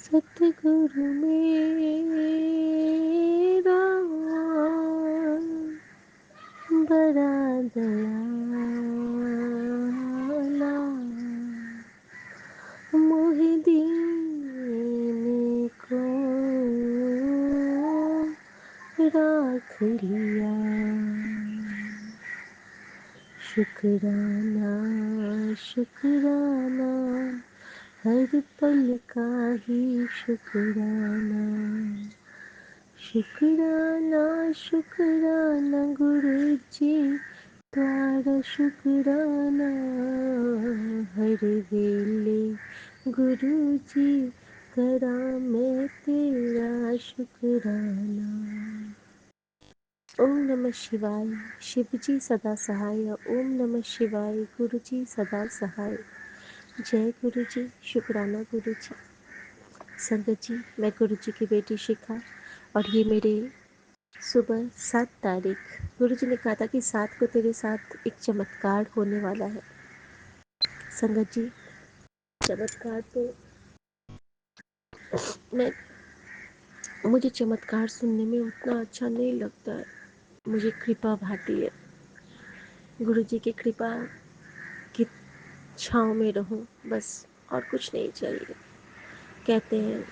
सतगुरु मेरा बड़ा दयाला, मोहि दीन को राख लिया। शुक्राना शुक्राना, हर पल का ही शुक्राना। शुक्राना शुक्राना गुरु जी, तारा शुक्राना। हर वेले गुरु जी, करा मैं तेरा शुक्राना। ओम नमः शिवाय। शिव जी सदा सहाय। ओम नमः शिवाय। गुरु जी सदा सहाय। जय गुरु जी। शुक्राना गुरु जी। संगत जी, मैं गुरु जी की बेटी शिखा, और ये मेरे सुबह 7 तारीख, गुरु जी ने कहा था कि 7 को तेरे साथ एक चमत्कार होने वाला है। संगत जी, चमत्कार तो मैं मुझे चमत्कार सुनने में उतना अच्छा नहीं लगता है। मुझे कृपा भाती है। गुरु जी की कृपा की छाँव में रहूं, बस, और कुछ नहीं चाहिए। कहते हैं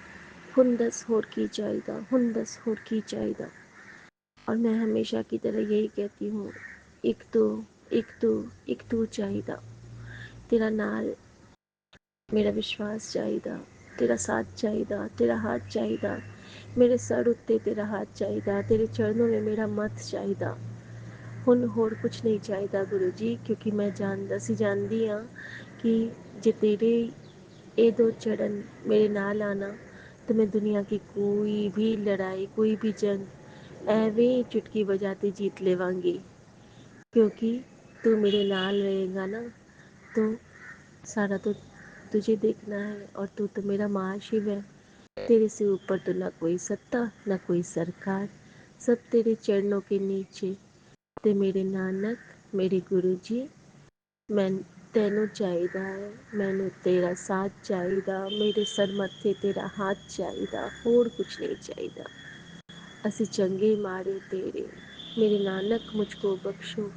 हुंदस होर की चाहिदा, हुंदस होर की चाहिदा, और मैं हमेशा की तरह यही कहती हूँ, एक तू एक तू एक तू चाहिदा। तेरा नाल मेरा विश्वास चाहिदा, तेरा साथ चाहिदा, तेरा हाथ चाहिदा, मेरे सर उत्ते तेरा हाथ चाहिदा, तेरे चरणों में मेरा मत चाहिदा। हुन होर कुछ नहीं चाहिदा गुरु जी, क्योंकि मैं जानदी हाँ कि जे तेरे ए दो चरण मेरे नाल आना, तो मैं दुनिया की कोई भी लड़ाई, कोई भी जंग एवें चुटकी बजाते जीत लेवांगी, क्योंकि तू मेरे नाल रहेगा ना। तो सारा तो तुझे देखना है, और तू तो मेरा महाशिव है। तेरे से ऊपर तो ना कोई सत्ता, ना कोई सरकार, सब तेरे चरणों के नीचे। ते मेरे नानक, मेरे गुरु जी, मैं तेनू चाहिदा है, मैनू तेरा साथ चाहिदा, मेरे सर मत्थे तेरा हाथ चाहिदा, होर कुछ नहीं चाहिदा। असी चंगे माड़े तेरे, मेरे नानक मुझको बख्शो,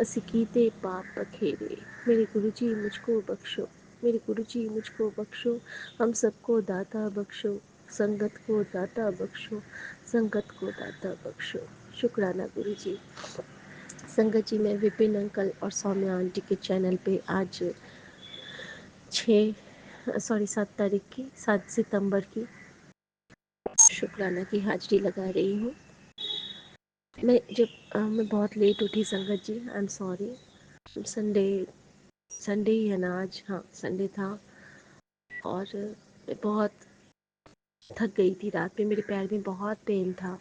असी कीते पाप बखेरे। मेरे गुरु जी मुझको बख्शो, मेरे गुरु जी मुझको बख्शो, हम सबको दाता बख्शो, संगत को दाता बख्शो, संगत को दाता बख्शो। शुक्राना गुरु जी। संगत जी, मैं विपिन अंकल और सौम्या आंटी के चैनल पे आज 7 तारीख की, 7 सितंबर की शुक्राना की हाजिरी लगा रही हूँ। मैं बहुत लेट उठी संगत जी, I am sorry. Sunday Sunday ही है ना आज, हाँ संडे था, और मैं बहुत थक गई थी। रात में मेरे पैर में बहुत पेन था,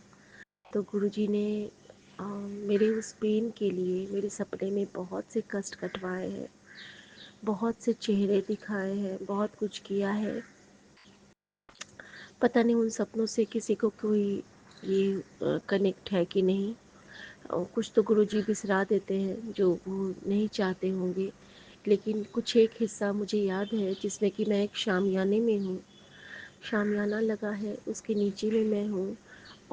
तो गुरुजी ने मेरे उस पेन के लिए मेरे सपने में बहुत से कष्ट कटवाए हैं, बहुत से चेहरे दिखाए हैं, बहुत कुछ किया है। पता नहीं उन सपनों से किसी को कोई ये कनेक्ट है कि नहीं। कुछ तो गुरुजी बिसरा देते हैं जो वो नहीं चाहते होंगे, लेकिन कुछ एक हिस्सा मुझे याद है जिसमें कि मैं एक शामियाने में हूँ। शामियाना लगा है, उसके नीचे में मैं हूँ,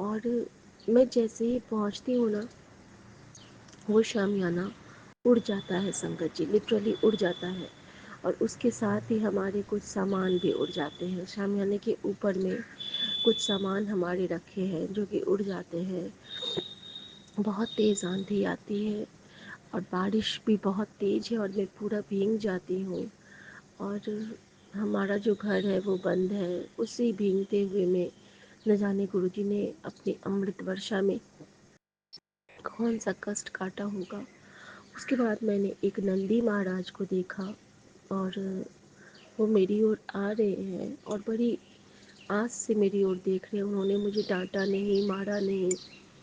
और मैं जैसे ही पहुँचती हूँ ना, वो शामियाना उड़ जाता है संगत जी, लिटरली उड़ जाता है। और उसके साथ ही हमारे कुछ सामान भी उड़ जाते हैं। शामियाने के ऊपर में कुछ सामान हमारे रखे हैं जो कि उड़ जाते हैं। बहुत तेज़ आंधी आती है, और बारिश भी बहुत तेज़ है, और मैं पूरा भीग जाती हूँ। और हमारा जो घर है वो बंद है। उसी भीगते हुए में न जाने गुरुजी ने अपनी अमृत वर्षा में कौन सा कष्ट काटा होगा। उसके बाद मैंने एक नंदी महाराज को देखा, और वो मेरी ओर आ रहे हैं, और बड़ी आस से मेरी ओर देख रहे हैं। उन्होंने मुझे डांटा नहीं, मारा नहीं,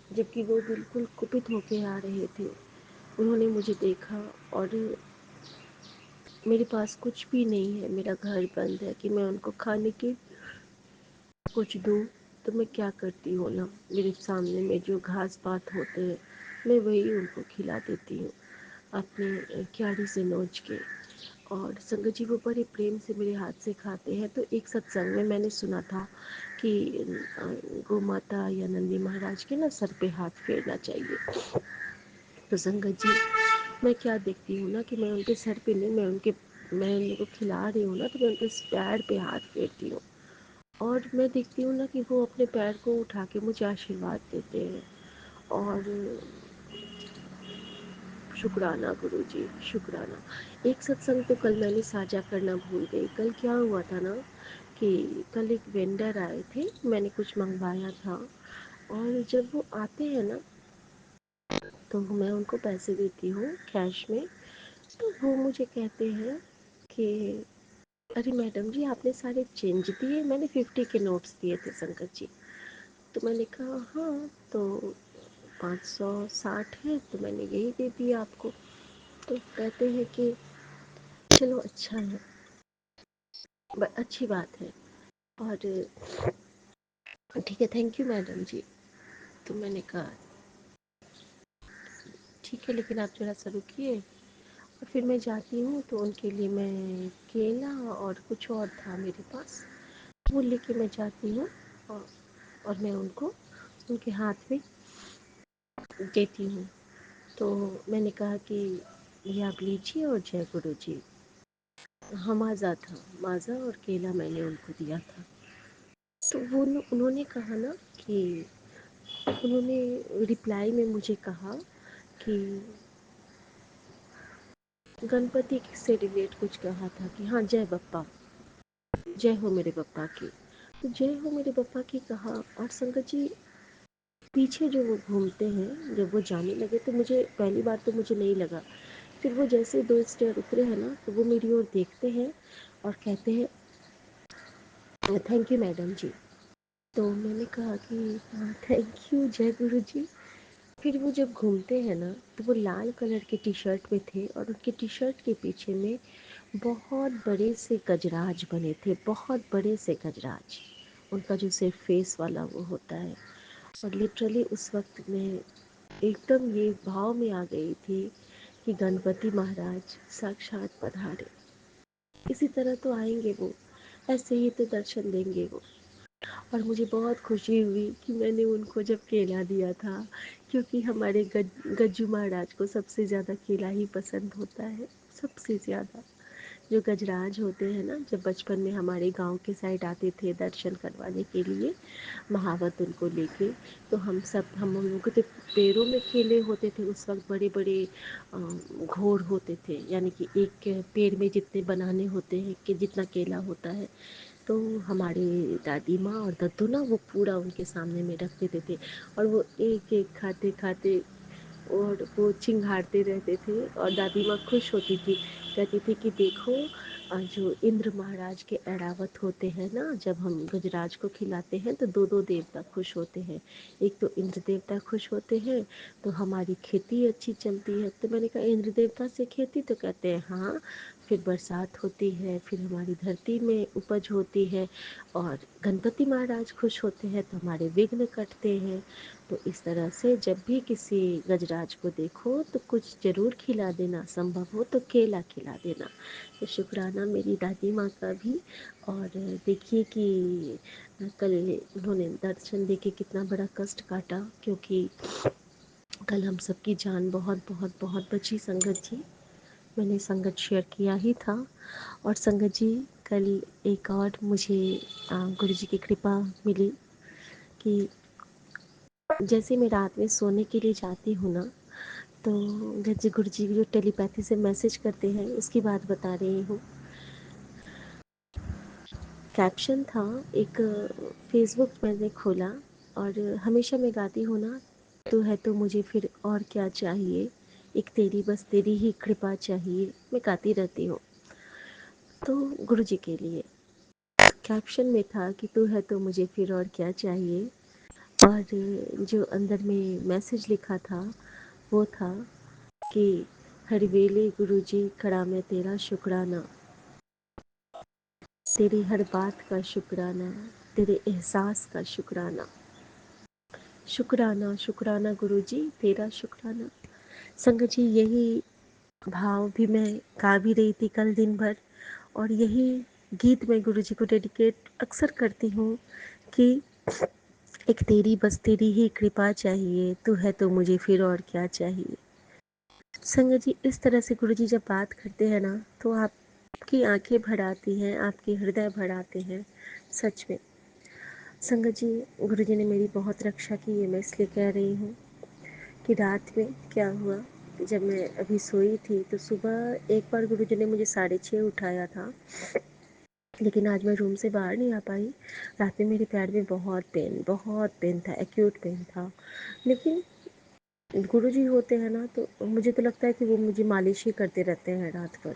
जबकि वो बिल्कुल कुपित होके आ रहे थे। उन्होंने मुझे देखा, और मेरे पास कुछ भी नहीं है, मेरा घर बंद है कि मैं उनको खाने के कुछ दूँ। तो मैं क्या करती हूँ ना, मेरे सामने में जो घास पात होते हैं मैं वही उनको खिला देती हूँ अपनी क्यारी से नोच के। और संगत जी वो बड़े प्रेम से मेरे हाथ से खाते हैं। तो एक सत्संग में मैंने सुना था कि गौ माता या नंदी महाराज के ना सर पे हाथ फेरना चाहिए। तो संगत जी मैं क्या देखती हूँ ना कि मैं उनके सर पे नहीं, मैं उनको खिला रही हूँ ना, तो मैं उनके पैर पे हाथ फेरती हूँ और मैं देखती हूँ ना कि वो अपने पैर को उठा के मुझे आशीर्वाद देते हैं। और शुक्राना गुरुजी, शुक्राना। एक सत्संग तो कल मैंने साझा करना भूल गई। कल क्या हुआ था ना कि कल एक वेंडर आए थे, मैंने कुछ मंगवाया था और जब वो आते हैं ना तो मैं उनको पैसे देती हूँ कैश में। तो वो मुझे कहते हैं कि अरे मैडम जी आपने सारे चेंज दिए, मैंने 50 के नोट्स दिए थे संकट जी। तो मैंने कहा हाँ, तो 560 है तो मैंने यही दे दिया आपको। तो कहते हैं कि चलो अच्छा है, अच्छी बात है और ठीक है, थैंक यू मैडम जी। तो मैंने कहा ठीक है, लेकिन आप जरा सा रुकिए। और फिर मैं जाती हूँ तो उनके लिए मैं केला और कुछ और था मेरे पास, वो लेके मैं जाती हूँ और, और मैं उनको उनके हाथ में देती हूँ। तो मैंने कहा कि ये आप लीजिए और जय गुरु जी। हाँ माज़ा था, माज़ा और केला मैंने उनको दिया था। तो वो उन्होंने कहा ना कि उन्होंने रिप्लाई में मुझे कहा कि गणपति से रिलेट कुछ कहा था कि हाँ जय बप्पा, जय हो मेरे बप्पा की। तो जय हो मेरे बप्पा की कहा और संगत जी पीछे जो वो घूमते हैं, जब वो जाने लगे तो मुझे पहली बार तो मुझे नहीं लगा, फिर वो जैसे 2 स्टेयर उतरे हैं ना तो वो मेरी ओर देखते हैं और कहते हैं थैंक यू मैडम जी। तो मैंने कहा कि हाँ थैंक यू जय गुरु जी। फिर वो जब घूमते हैं ना तो वो लाल कलर के टी शर्ट में थे और उनके टी शर्ट के पीछे में बहुत बड़े से गजराज बने थे, बहुत बड़े से गजराज, उनका जो सिर्फ फेस वाला वो होता है। और लिटरली उस वक्त मैं एकदम ये भाव में आ गई थी कि गणपति महाराज साक्षात पधारे। इसी तरह तो आएंगे वो, ऐसे ही तो दर्शन देंगे वो। और मुझे बहुत खुशी हुई कि मैंने उनको जब केला दिया था, क्योंकि हमारे गज्जू महाराज को सबसे ज़्यादा केला ही पसंद होता है, सबसे ज़्यादा। जो गजराज होते हैं ना, जब बचपन में हमारे गांव के साइड आते थे दर्शन करवाने के लिए महावत उनको लेके, तो हम लोगों के तो पैरों में केले होते थे उस वक्त, बड़े बड़े घोड़ होते थे, यानी कि एक पेड़ में जितने बनाने होते हैं कि जितना केला होता है। तो हमारी दादी माँ और दद्दू ना वो पूरा उनके सामने में रख देते थे और वो एक एक खाते खाते और वो चिंघाड़ते रहते थे और दादी माँ खुश होती थी, कहती थी कि देखो जो इंद्र महाराज के ऐरावत होते हैं ना, जब हम गजराज को खिलाते हैं तो दो दो देवता खुश होते हैं, एक तो इंद्र देवता खुश होते हैं तो हमारी खेती अच्छी चलती है। तो मैंने कहा इंद्र देवता से खेती? तो कहते हैं हाँ, फिर बरसात होती है, फिर हमारी धरती में उपज होती है और गणपति महाराज खुश होते हैं तो हमारे विघ्न कटते हैं। तो इस तरह से जब भी किसी गजराज को देखो तो कुछ ज़रूर खिला देना, संभव हो तो केला खिला देना। तो शुक्राना मेरी दादी माँ का भी। और देखिए कि कल उन्होंने दर्शन देके कितना बड़ा कष्ट काटा, क्योंकि कल हम सबकी जान बहुत बहुत बहुत बची संगत जी। मैंने संगत शेयर किया ही था। और संगत जी कल एक और मुझे गुरु जी की कृपा मिली कि जैसे मैं रात में सोने के लिए जाती हूँ ना, तो गज्जे गुरु जी जो टेलीपैथी से मैसेज करते हैं उसकी बात बता रही हूँ। कैप्शन था एक, फेसबुक मैंने खोला और हमेशा मैं गाती हूँ ना, तू है तो मुझे फिर और क्या चाहिए, एक तेरी बस तेरी ही कृपा चाहिए, मैं गाती रहती हूँ। तो गुरु जी के लिए कैप्शन में था कि तू है तो मुझे फिर और क्या चाहिए, और जो अंदर में मैसेज लिखा था वो था कि हर वेले गुरु जी खड़ा मैं तेरा शुक्राना, तेरी हर बात का शुक्राना, तेरे एहसास का शुक्राना, शुक्राना शुक्राना गुरु जी तेरा शुक्राना। संगत जी यही भाव भी मैं गा भी रही थी कल दिन भर, और यही गीत मैं गुरुजी को डेडिकेट अक्सर करती हूँ कि एक तेरी बस तेरी ही कृपा चाहिए, तू है तो मुझे फिर और क्या चाहिए। संगत जी, इस तरह से गुरुजी जब बात करते हैं ना, तो आपकी आंखें भर आती हैं, आपके हृदय भर आते हैं सच में। संगत जी, गुरुजी ने मेरी बहुत रक्षा की, ये मैं इसलिए कह रही हूँ कि रात में क्या हुआ, जब मैं अभी सोई थी तो सुबह एक बार गुरुजी ने मुझे 6:30 उठाया था, लेकिन आज मैं रूम से बाहर नहीं आ पाई। रात में मेरे पैर में बहुत पेन था, एक्यूट पेन था। लेकिन गुरुजी होते हैं ना, तो मुझे तो लगता है कि वो मुझे मालिश ही करते रहते हैं रात भर।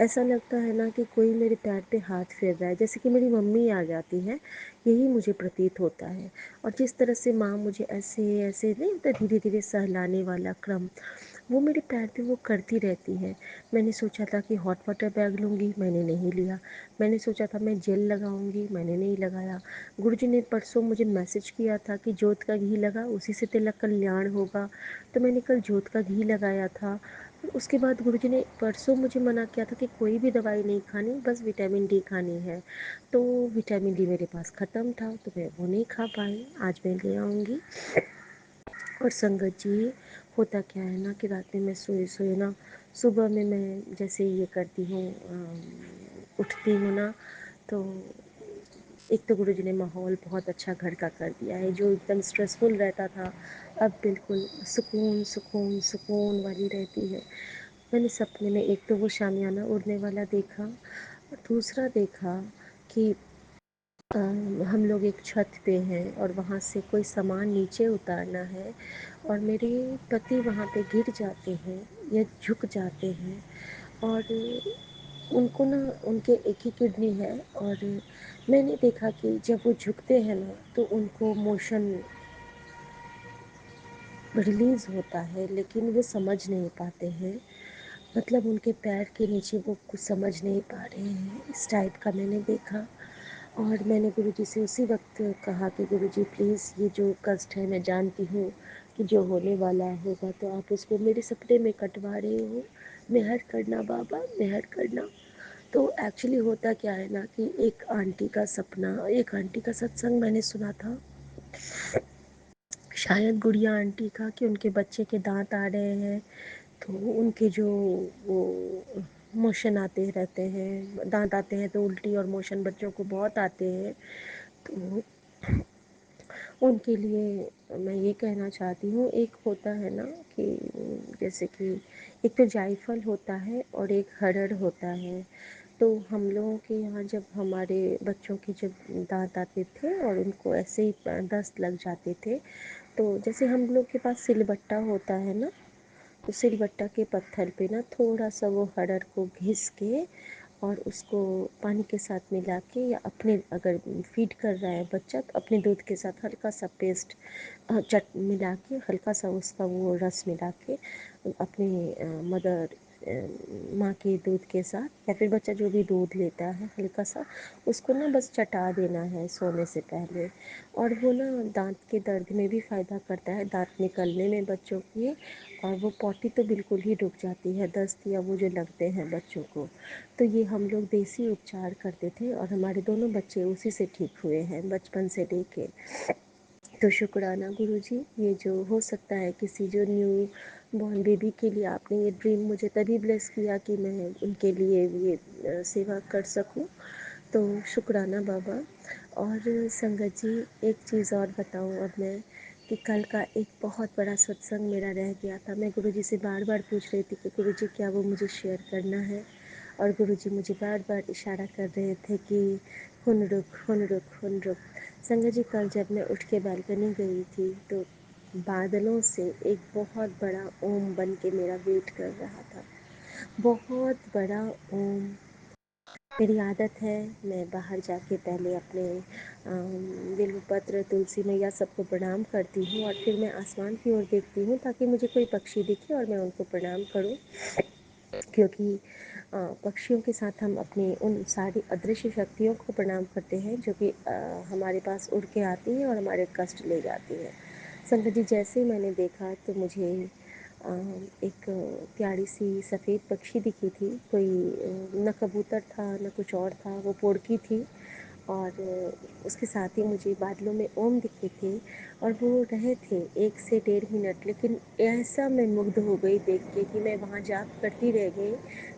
ऐसा लगता है ना कि कोई मेरे पैर पे हाथ फेर रहा है, जैसे कि मेरी मम्मी आ जाती है, यही मुझे प्रतीत होता है। और जिस तरह से माँ मुझे ऐसे ऐसे नहीं होता, धीरे धीरे सहलाने वाला क्रम, वो मेरे पैर पे वो करती रहती है। मैंने सोचा था कि हॉट वाटर बैग लूँगी, मैंने नहीं लिया। मैंने सोचा था मैं जेल लगाऊंगी, मैंने नहीं लगाया। गुरुजी ने परसों मुझे मैसेज किया था कि जोत का घी लगा, उसी से तिलक कल्याण होगा, तो मैंने कल जोत का घी लगाया था। उसके बाद गुरुजी ने परसों मुझे मना किया था कि कोई भी दवाई नहीं खानी, बस विटामिन डी खानी है। तो विटामिन डी मेरे पास ख़त्म था, तो मैं वो नहीं खा पाई। आज मैं ले आऊँगी। और संगत जी, होता क्या है ना कि रात में मैं सोए सोए ना, सुबह में मैं जैसे ये करती हूँ, उठती हूँ ना, तो एक तो गुरुजी ने माहौल बहुत अच्छा घर का कर दिया है। जो एकदम स्ट्रेसफुल रहता था, अब बिल्कुल सुकून सुकून सुकून वाली रहती है। मैंने सपने में एक तो वो शामियाना उड़ने वाला देखा, और दूसरा देखा कि हम लोग एक छत पे हैं और वहाँ से कोई सामान नीचे उतारना है, और मेरे पति वहाँ पे गिर जाते हैं या झुक जाते हैं, और उनको ना, उनके एक ही किडनी है, और मैंने देखा कि जब वो झुकते हैं ना, तो उनको मोशन रिलीज़ होता है, लेकिन वो समझ नहीं पाते हैं। मतलब उनके पैर के नीचे वो कुछ समझ नहीं पा रहे हैं, इस टाइप का मैंने देखा। और मैंने गुरुजी से उसी वक्त कहा कि गुरुजी प्लीज़, ये जो कष्ट है मैं जानती हूँ कि जो होने वाला होगा, तो आप उसको मेरे सपने में कटवा रहे हो, मेहर करना बाबा, मेहर करना। तो एक्चुअली होता क्या है ना कि एक आंटी का सपना, एक आंटी का सत्संग मैंने सुना था, शायद गुड़िया आंटी का, कि उनके बच्चे के दांत आ रहे हैं, तो उनके जो वो मोशन आते रहते हैं, दांत आते हैं तो उल्टी और मोशन बच्चों को बहुत आते हैं। तो उनके लिए मैं ये कहना चाहती हूँ, एक होता है ना कि जैसे कि एक तो जायफल होता है और एक हरड़ होता है। तो हम लोगों के यहाँ जब हमारे बच्चों के जब दांत आते थे और उनको ऐसे ही दस्त लग जाते थे, तो जैसे हम लोग के पास सिलबट्टा होता है ना, तो सिलबट्टा के पत्थर पे ना थोड़ा सा वो हरड़ को घिस के और उसको पानी के साथ मिला के, या अपने अगर फीड कर रहा है बच्चा तो अपने दूध के साथ हल्का सा पेस्ट चट मिला के, हल्का सा उसका वो रस मिला के अपने मदर माँ के दूध के साथ, या फिर बच्चा जो भी दूध लेता है हल्का सा उसको ना बस चटा देना है सोने से पहले। और वो ना दांत के दर्द में भी फ़ायदा करता है, दांत निकलने में बच्चों के। और वो पॉटी तो बिल्कुल ही रुक जाती है, दस्त या वो जो लगते हैं बच्चों को। तो ये हम लोग देसी उपचार करते थे और हमारे दोनों बच्चे उसी से ठीक हुए हैं बचपन से लेके। तो शुक्राना गुरुजी, ये जो हो सकता है किसी जो न्यू बॉर्न बेबी के लिए आपने ये ड्रीम मुझे तभी ब्लेस किया कि मैं उनके लिए ये सेवा कर सकूं, तो शुक्राना बाबा। और संगत जी, एक चीज़ और बताऊं अब मैं, कि कल का एक बहुत बड़ा सत्संग मेरा रह गया था। मैं गुरुजी से बार बार पूछ रही थी कि गुरुजी क्या वो मुझे शेयर करना है, और गुरुजी मुझे बार बार इशारा कर रहे थे कि हुन रुक हुन रुक हुन रुक। संगत जी, कल जब मैं उठ के बालकनी गई थी, तो बादलों से एक बहुत बड़ा ओम बन के मेरा वेट कर रहा था, बहुत बड़ा ओम। मेरी आदत है, मैं बाहर जाके पहले अपने बिल्वपत्र, तुलसी मैया सबको प्रणाम करती हूँ, और फिर मैं आसमान की ओर देखती हूँ ताकि मुझे कोई पक्षी दिखे और मैं उनको प्रणाम करूँ। क्योंकि पक्षियों के साथ हम अपनी उन सारी अदृश्य शक्तियों को प्रणाम करते हैं जो कि हमारे पास उड़ के आती हैं और हमारे कष्ट ले जाती हैं। संगत जी, जैसे मैंने देखा तो मुझे एक प्यारी सी सफ़ेद पक्षी दिखी थी, कोई न कबूतर था न कुछ और था, वो पोड़की थी। और उसके साथ ही मुझे बादलों में ओम दिखे थे, और वो रहे थे 1 से 1.5 मिनट, लेकिन ऐसा मैं मुग्ध हो गई देख के कि मैं वहाँ जाप करती रह गई।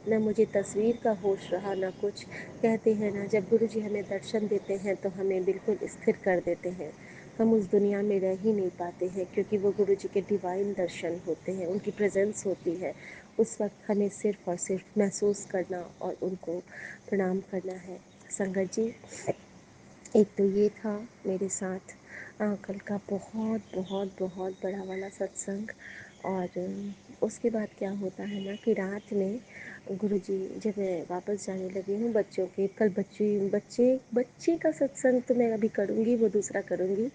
न मुझे तस्वीर का होश रहा न कुछ। कहते हैं ना, जब गुरु जी हमें दर्शन देते हैं तो हमें बिल्कुल स्थिर कर देते हैं। हम उस दुनिया में रह ही नहीं पाते हैं, क्योंकि वो गुरु जी के डिवाइन दर्शन होते हैं, उनकी प्रेजेंस होती है। उस वक्त हमें सिर्फ और सिर्फ महसूस करना और उनको प्रणाम करना है। संगत जी, एक तो ये था मेरे साथ कल का बहुत बहुत बहुत बड़ा वाला सत्संग। और उसके बाद क्या होता है ना कि रात में गुरुजी, जब मैं वापस जाने लगी हूँ बच्चों के, कल बच्चे बच्चे का सत्संग तो मैं अभी करूँगी, वो दूसरा करूँगी।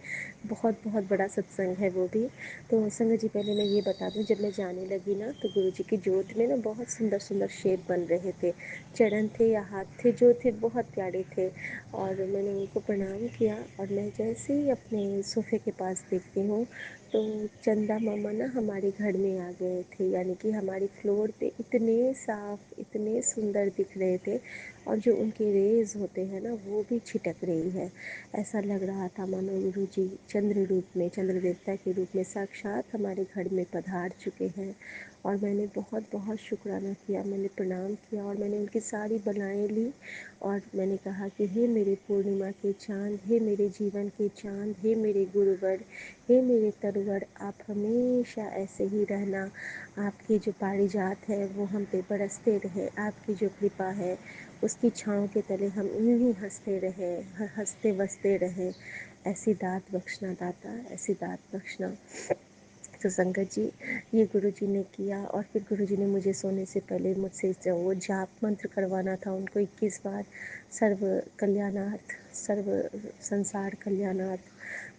बहुत बहुत बड़ा सत्संग है वो भी। तो संगत जी, पहले मैं ये बता दूँ, जब मैं जाने लगी ना तो गुरुजी की जोत में ना बहुत सुंदर सुंदर शेप बन रहे थे। चरण थे या हाथ थे जो थे, बहुत प्यारे थे। और मैंने उनको प्रणाम किया, और मैं जैसे ही अपने सोफ़े के पास देखती हूँ तो चंदा मामा ना हमारे घर में आ गए थे, यानी कि हमारी फ्लोर पे इतने साफ इतने सुंदर दिख रहे थे, और जो उनके रेज़ होते हैं ना वो भी छिटक रही है। ऐसा लग रहा था मानो गुरु जी चंद्र रूप में, चंद्र देवता के रूप में साक्षात हमारे घर में पधार चुके हैं। और मैंने बहुत बहुत शुक्राना किया, मैंने प्रणाम किया, और मैंने उनकी सारी बलाएँ ली, और मैंने कहा कि हे मेरे पूर्णिमा के चाँद, हे मेरे जीवन के चाँद, हे मेरे गुरुवर, हे मेरे तरवर, आप हमेशा ऐसे ही रहना। आपकी जो पारिजात है वो हम पे बरसते रहे, आपकी जो कृपा है उसकी छाँव के तले हम यूं ही हंसते रहें, हंसते बसते रहें। ऐसी दात बख्शना दाता, ऐसी दात बख्शना। तो संगत जी, ये गुरुजी ने किया, और फिर गुरुजी ने मुझे सोने से पहले मुझसे जो वो जाप मंत्र करवाना था उनको 21 बार, सर्व कल्याणार्थ, सर्व संसार कल्याणार्थ,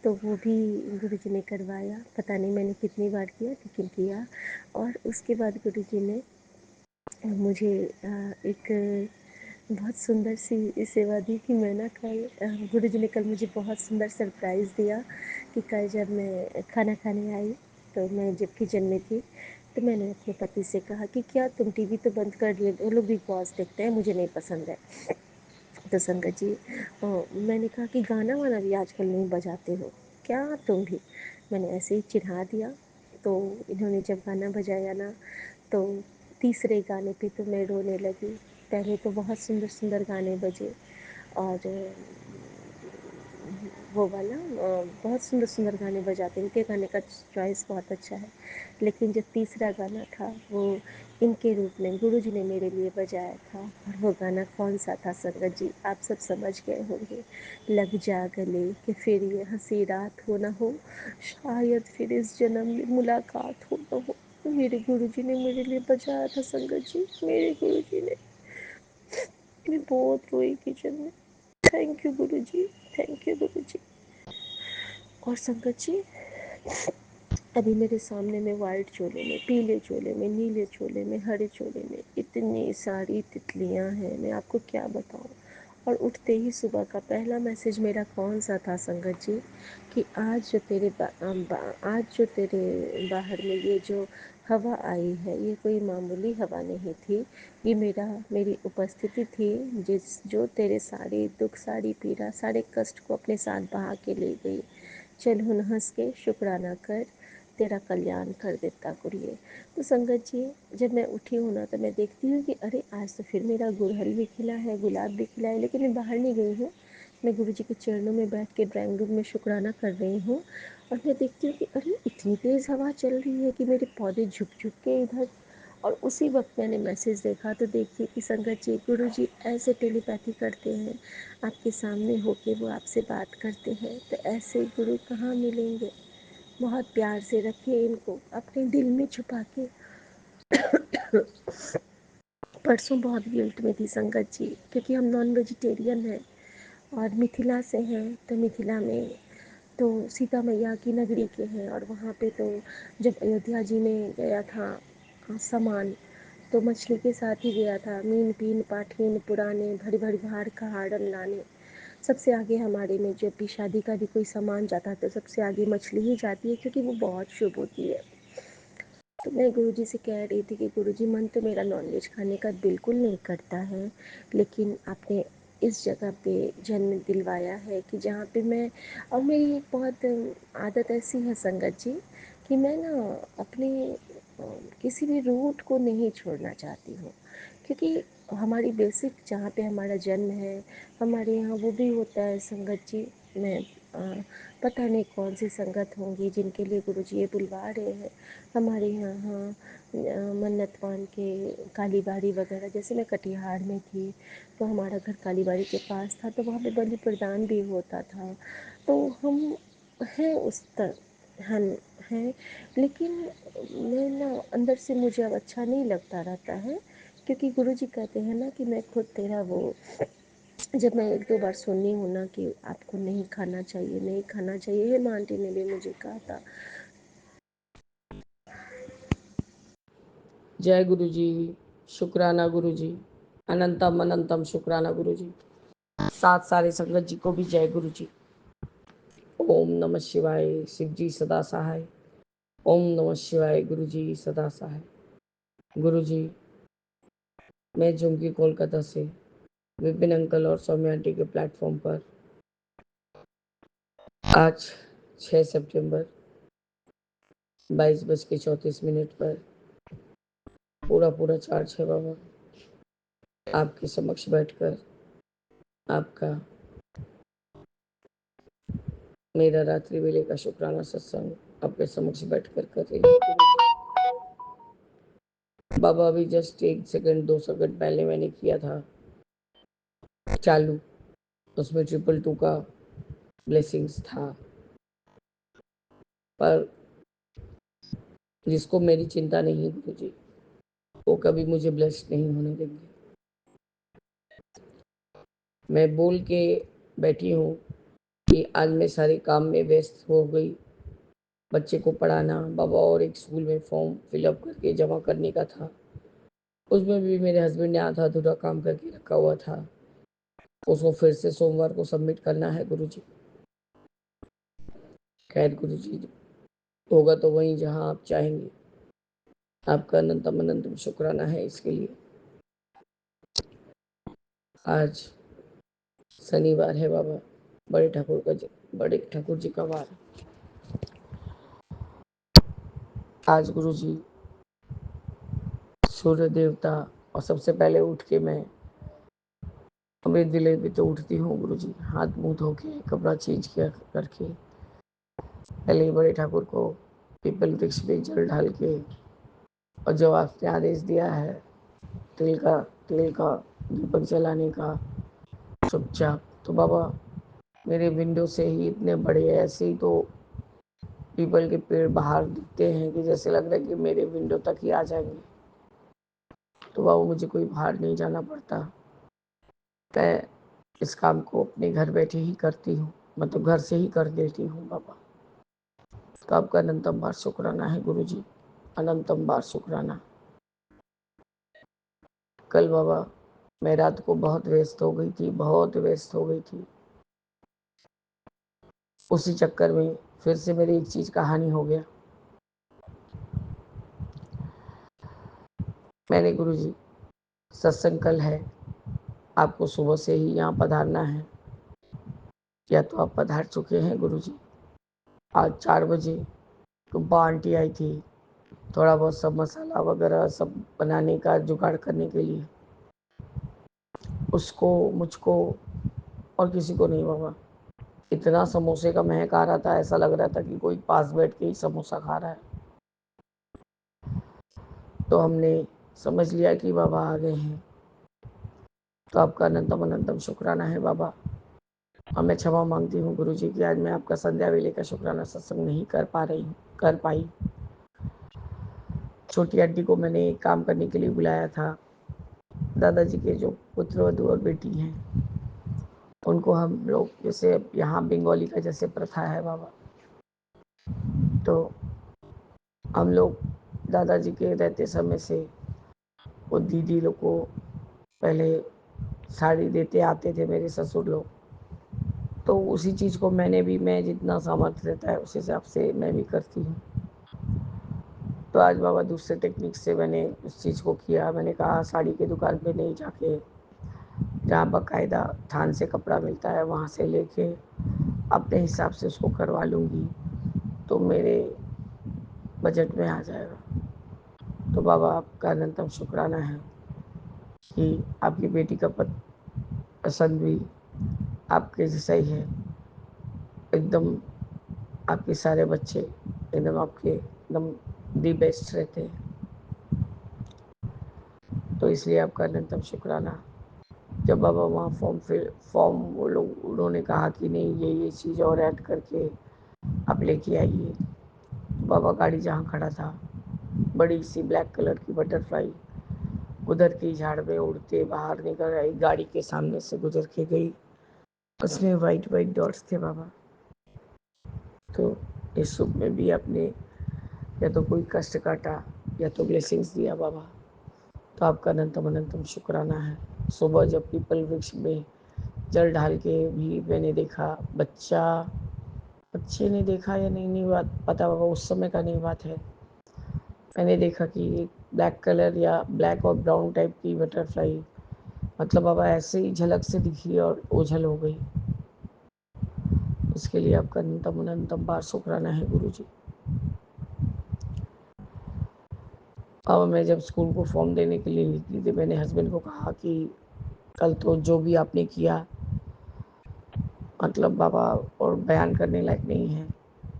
तो वो भी गुरुजी ने करवाया। पता नहीं मैंने कितनी बार किया, लेकिन किया। और उसके बाद गुरुजी ने मुझे एक बहुत सुंदर सी सेवा दी कि मैं ना कल, गुरुजी ने कल मुझे बहुत सुंदर सरप्राइज़ दिया कि कल जब मैं खाना खाने आई, तो मैं जब किचन में थी, तो मैंने अपने पति से कहा कि क्या तुम टीवी तो बंद कर ले, वो लोग बिग बॉस देखते हैं, मुझे नहीं पसंद है। तो संगत जी, मैंने कहा कि गाना वाना भी आजकल नहीं बजाते हो क्या तुम भी। मैंने ऐसे ही चिढ़ा दिया। तो इन्होंने जब गाना बजाया ना, तो तीसरे गाने पे तो मैं रोने लगी। पहले तो बहुत सुंदर सुंदर गाने बजे, और वो वाला बहुत सुंदर सुंदर गाने बजाते हैं, इनके गाने का चॉइस बहुत अच्छा है। लेकिन जो तीसरा गाना था वो इनके रूप में गुरुजी ने मेरे लिए बजाया था। और वो गाना कौन सा था संगत जी, आप सब समझ गए होंगे। लग जा गले कि फिर ये हंसी रात हो ना हो, शायद फिर इस जन्म में मुलाकात हो ना हो। मेरे गुरुजी ने मेरे लिए बजाया था संगत जी, मेरे गुरुजी ने। मैं बहुत रोई किचन में। Thank you Guruji, thank you Guruji. और संगत जी, अभी मेरे सामने में वाइट चोले में, पीले चोले में, नीले चोले में, हरे चोले में इतनी सारी तितलियां हैं, मैं आपको क्या बताऊं। और उठते ही सुबह का पहला मैसेज मेरा कौन सा था संगत जी, कि आज जो तेरे बाहर में ये जो हवा आई है, ये कोई मामूली हवा नहीं थी। ये मेरी उपस्थिति थी, जो तेरे सारे दुख, सारी पीड़ा, सारे कष्ट को अपने साथ बहा के ले गई। चल हुन हंस के शुक्राना कर, तेरा कल्याण कर देता गुरिये। तो संगत जी, जब मैं उठी हूँ ना, तो मैं देखती हूँ कि अरे आज तो फिर मेरा गुड़हल भी खिला है, गुलाब भी खिला है, लेकिन मैं बाहर नहीं गई हूँ। मैं गुरु जी के चरणों में बैठ के ड्राइंग रूम में शुक्राना कर रही हूँ। और मैं देखती हूँ कि अरे इतनी तेज़ हवा चल रही है कि मेरे पौधे झुक झुक के इधर। और उसी वक्त मैंने मैसेज देखा, तो देखिए कि संगत जी, गुरु जी ऐसे टेलीपैथी करते हैं, आपके सामने होके वो आपसे बात करते हैं। तो ऐसे गुरु कहाँ मिलेंगे। बहुत प्यार से रखिए इनको अपने दिल में छुपा के। परसों बहुत गिल्ट में थी संगत जी, क्योंकि हम नॉन वेजिटेरियन हैं और मिथिला से हैं। तो मिथिला में तो सीता मैया की नगरी के हैं, और वहाँ पे तो जब अयोध्या जी में गया था सामान, तो मछली के साथ ही गया था। मीन पीन पाठीन पुराने, भरी भरी भार का हाड़न लाने। सबसे आगे हमारे में जब भी शादी का भी कोई सामान जाता है तो सबसे आगे मछली ही जाती है, क्योंकि वो बहुत शुभ होती है। तो मैं गुरुजी से कह रही थी कि गुरुजी, मन तो मेरा नॉनवेज खाने का बिल्कुल नहीं करता है, लेकिन आपने इस जगह पे जन्म दिलवाया है कि जहाँ पे मैं, और मेरी एक बहुत आदत ऐसी है संगत जी कि मैं ना अपने किसी भी रूट को नहीं छोड़ना चाहती हूँ, क्योंकि हमारी बेसिक जहाँ पे हमारा जन्म है, हमारे यहाँ वो भी होता है संगत जी। मैं पता नहीं कौन सी संगत होंगी जिनके लिए गुरुजी ये बुलवा रहे हैं। हमारे यहाँ मन्नतवान के कालीबाड़ी वगैरह, जैसे मैं कटिहार में थी तो हमारा घर कालीबाड़ी के पास था, तो वहाँ पे बलि प्रदान भी होता था। तो हम हैं उस तरह, हम हैं, लेकिन मैं ना अंदर से मुझे अब अच्छा नहीं लगता रहता है, क्योंकि गुरुजी कहते हैं ना कि मैं खुद तेरा वो, जब मैं एक दो बार सुनी हूँ ना कि आपको नहीं खाना चाहिए, नहीं खाना चाहिए, हेमा आंटी ने भी मुझे कहा था। जय गुरु जी, शुक्राना गुरु जी, अनंतम अनंतम शुक्राना गुरु जी। साथ सारे संगत जी को भी जय गुरु जी। ओम नमः शिवाय, शिव जी सदा सहाय। ओम नमः शिवाय, गुरु जी सदा सहाय। गुरु जी, मैं झुमकी कोलकाता से विपिन अंकल और सौम्या आंटी के प्लेटफॉर्म पर आज 6 सितंबर 22:34 पर पूरा पूरा चार्ज है बाबा, आपके समक्ष बैठकर आपका मेरा रात्रि वेले का शुक्राना सत्संग आपके समक्ष बैठकर कर रही हूँ। बाबा अभी जस्ट 1 सेकंड 2 सेकंड पहले मैंने किया था चालू, उसमें 222 का ब्लेसिंग्स था, पर जिसको मेरी चिंता नहीं गुरु जी, वो कभी मुझे ब्लेस नहीं होने देंगे। मैं बोल के बैठी हूँ कि आज मैं सारे काम में व्यस्त हो गई, बच्चे को पढ़ाना बाबा, और एक स्कूल में फॉर्म फिलअप करके जमा करने का था, उसमें भी मेरे हस्बैंड ने आधा अधूरा काम करके रखा हुआ था, उसको फिर से सोमवार को सबमिट करना है गुरु जी। खैर गुरु जी, होगा तो वहीं जहाँ आप चाहेंगे। आपका अनंतम अनंतम शुक्राना है इसके लिए। आज शनिवार है बाबा, बड़े ठाकुर जी का वार। आज गुरु जी सूर्य देवता, और सबसे पहले उठ के मैं अमृत दिले भी तो उठती हूँ गुरु जी, हाथ मुंह धो के कपड़ा चेंज किया करके पहले बड़े ठाकुर को पीपल वृक्ष पे जल ढाल के, और जो आपने आदेश दिया है तेल का दीपक जलाने का चुपचाप, तो बाबा मेरे विंडो से ही इतने बड़े ऐसे ही तो पीपल के पेड़ बाहर दिखते हैं कि जैसे लग रहा है कि मेरे विंडो तक ही आ जाएंगे। तो बाबा मुझे कोई बाहर नहीं जाना पड़ता, मैं इस काम को अपने घर बैठे ही करती हूँ, मतलब घर से ही कर देती हूँ बाबा। तो आपका अनंतम बार शुक्राना है गुरु जी, अनंतम बार शुक्राना। कल बाबा मैं रात को बहुत व्यस्त हो गई थी, बहुत व्यस्त हो गई थी, उसी चक्कर में फिर से मेरी एक चीज़ का हानि हो गया। मैंने गुरु जी, सत्संग कल है, आपको सुबह से ही यहाँ पधारना है, या तो आप पधार चुके हैं गुरु जी। आज 4 बजे टुब्बा आंटी आई थी, थोड़ा बहुत सब मसाला वगैरह सब बनाने का जुगाड़ करने के लिए, उसको मुझको और किसी को नहीं बाबा, इतना समोसे का महक आ रहा था, ऐसा लग रहा था कि कोई पास बैठ के ही समोसा खा रहा है। तो हमने समझ लिया कि बाबा आ गए हैं। तो आपका अनंतम अनंतम शुक्राना है बाबा, और मैं क्षमा मांगती हूँ गुरु जी कि आज मैं आपका संध्या वेले का शुक्राना सत्संग नहीं कर पाई। छोटी आंटी को मैंने काम करने के लिए बुलाया था, दादाजी के जो पुत्र वधू और बेटी हैं उनको हम लोग, जैसे यहाँ बंगाली का जैसे प्रथा है बाबा, तो हम लोग दादाजी के रहते समय से वो दीदी लोग को पहले साड़ी देते आते थे मेरे ससुर लोग, तो उसी चीज़ को मैं जितना सामर्थ्य रहता है उस हिसाब से मैं भी करती हूँ। तो आज बाबा दूसरे टेक्निक से मैंने उस चीज़ को किया। मैंने कहा साड़ी की दुकान पे नहीं जाके, जहाँ बाकायदा थान से कपड़ा मिलता है वहाँ से लेके अपने हिसाब से उसको करवा लूँगी तो मेरे बजट में आ जाएगा। तो बाबा आपका अनंतम शुक्राना है कि आपकी बेटी का पसंद भी आपके जैसा ही है। एकदम आपके सारे बच्चे एकदम आपके एकदम दी बेस्ट रहते हैं। तो इसलिए आपका अनंतम शुक्राना। जब बाबा वहाँ फॉर्म वो लोग उन्होंने कहा कि नहीं ये चीज़ और ऐड करके आप लेके आइए, तो बाबा गाड़ी जहाँ खड़ा था, बड़ी सी ब्लैक कलर की बटरफ्लाई उधर की झाड़ में उड़ते बाहर निकल आई, गाड़ी के सामने से गुजर के गई। उसमें वाइट वाइट डॉट्स थे बाबा। तो इस सुख में भी आपने या तो कोई कष्ट काटा या तो ब्लेसिंग्स दिया बाबा। तो आपका अनंतम अनंतम शुक्राना है। सुबह जब पीपल वृक्ष में जल ढाल के भी मैंने देखा, बच्चे ने देखा या नहीं, नहीं बात पता बाबा, उस समय का नहीं बात है। मैंने देखा कि एक ब्लैक कलर या ब्लैक और ब्राउन टाइप की बटरफ्लाई, मतलब बाबा ऐसे ही झलक से दिखी और ओझल हो गई। इसके लिए आपका अनंतम अनंतम बार शुक्राना है गुरु जी। अब मैं जब स्कूल को फॉर्म देने के लिए निकली थी, मैंने हस्बैंड को कहा कि कल तो जो भी आपने किया मतलब बाबा और बयान करने लायक नहीं है।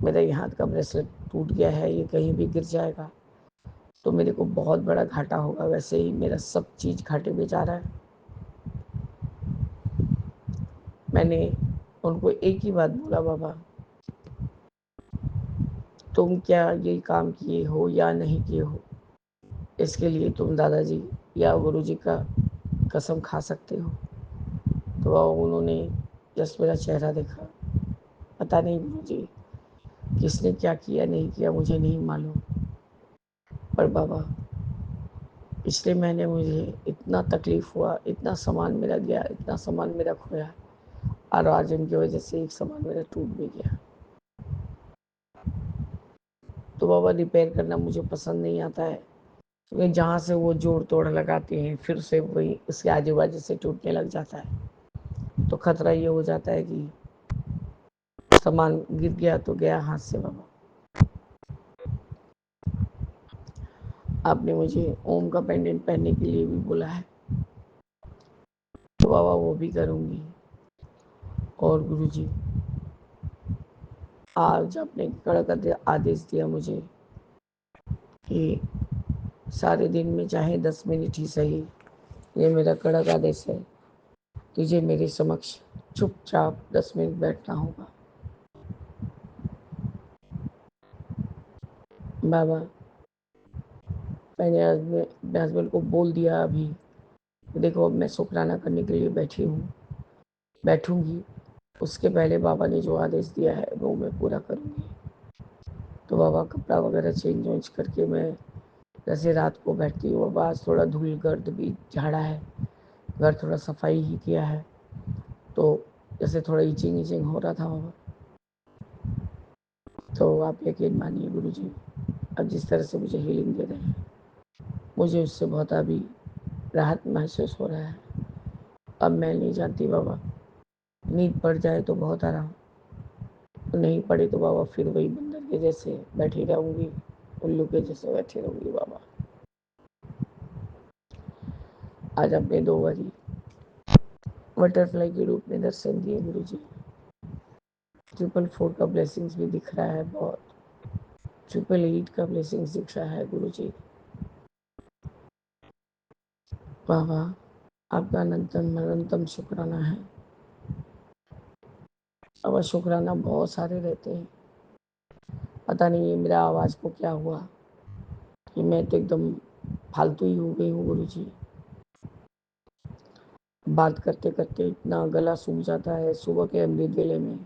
मेरा ये हाथ का ब्रेसलेट टूट गया है, ये कहीं भी गिर जाएगा तो मेरे को बहुत बड़ा घाटा होगा। वैसे ही मेरा सब चीज़ घाटे में जा रहा है। मैंने उनको एक ही बात बोला, बाबा तुम क्या ये काम किए हो या नहीं किए हो, इसके लिए तुम दादाजी या गुरुजी का कसम खा सकते हो। तो उन्होंने जस्ट मेरा चेहरा देखा। पता नहीं गुरुजी किसने क्या किया नहीं किया मुझे नहीं मालूम, पर बाबा पिछले महीने मुझे इतना तकलीफ़ हुआ, इतना सामान मेरा गया, इतना सामान मेरा खोया, और आज उनकी वजह से एक सामान मेरा टूट भी गया। तो बाबा रिपेयर करना मुझे पसंद नहीं आता है, क्योंकि जहाँ से वो जोड़ तोड़ लगाते हैं फिर से वही उसके आजू बाजू से टूटने लग जाता है। तो खतरा ये हो जाता है कि सामान गिर गया तो गया हाथ से। बाबा आपने मुझे ओम का पेंडेंट पहनने के लिए भी बोला है, तो बाबा वो भी करूँगी। और गुरुजी आज आपने कड़क आदेश दिया मुझे कि सारे दिन में चाहे 10 मिनट ही सही, ये मेरा कड़क आदेश है, तुझे मेरे समक्ष चुपचाप 10 मिनट बैठना होगा। बाबा मैंने अपने हस्बैंड को बोल दिया अभी, देखो अब मैं शुक्राना करने के लिए बैठूंगी, उसके पहले बाबा ने जो आदेश दिया है वो मैं पूरा करूंगी। तो बाबा कपड़ा वगैरह चेंज वेंज करके मैं जैसे रात को बैठती हूँ, बाबा आज थोड़ा धूल गर्द भी झाड़ा है, घर थोड़ा सफाई ही किया है, तो जैसे थोड़ा ईचिंग ईचिंग हो रहा था बाबा। तो आप यकीन मानिए गुरु जी, अब जिस तरह से मुझे हीलिंग दे रहे हैं, मुझे उससे बहुत अभी राहत महसूस हो रहा है। अब मैं नहीं जानती बाबा, नींद पड़ जाए तो बहुत आराम, नहीं पड़े तो बाबा फिर वही बंदर के जैसे बैठी रहूँगी, उल्लू के जैसे बैठी रहूँगी। बाबा आज अपने 2 बारी बटरफ्लाई के रूप में दर्शन दिए गुरु जी। 444 का ब्लेसिंग्स भी दिख रहा है, बहुत 888 का ब्लेसिंग्स दिख रहा है गुरु जी। बाबा आपका अनंतम अनंतम शुक्राना है। बाबा शुक्राना बहुत सारे रहते हैं, पता नहीं है मेरा आवाज़ को क्या हुआ कि मैं तो एकदम फालतू ही हो गई हूँ गुरु जी। बात करते करते इतना गला सूख जाता है सुबह के अमृत वेले में,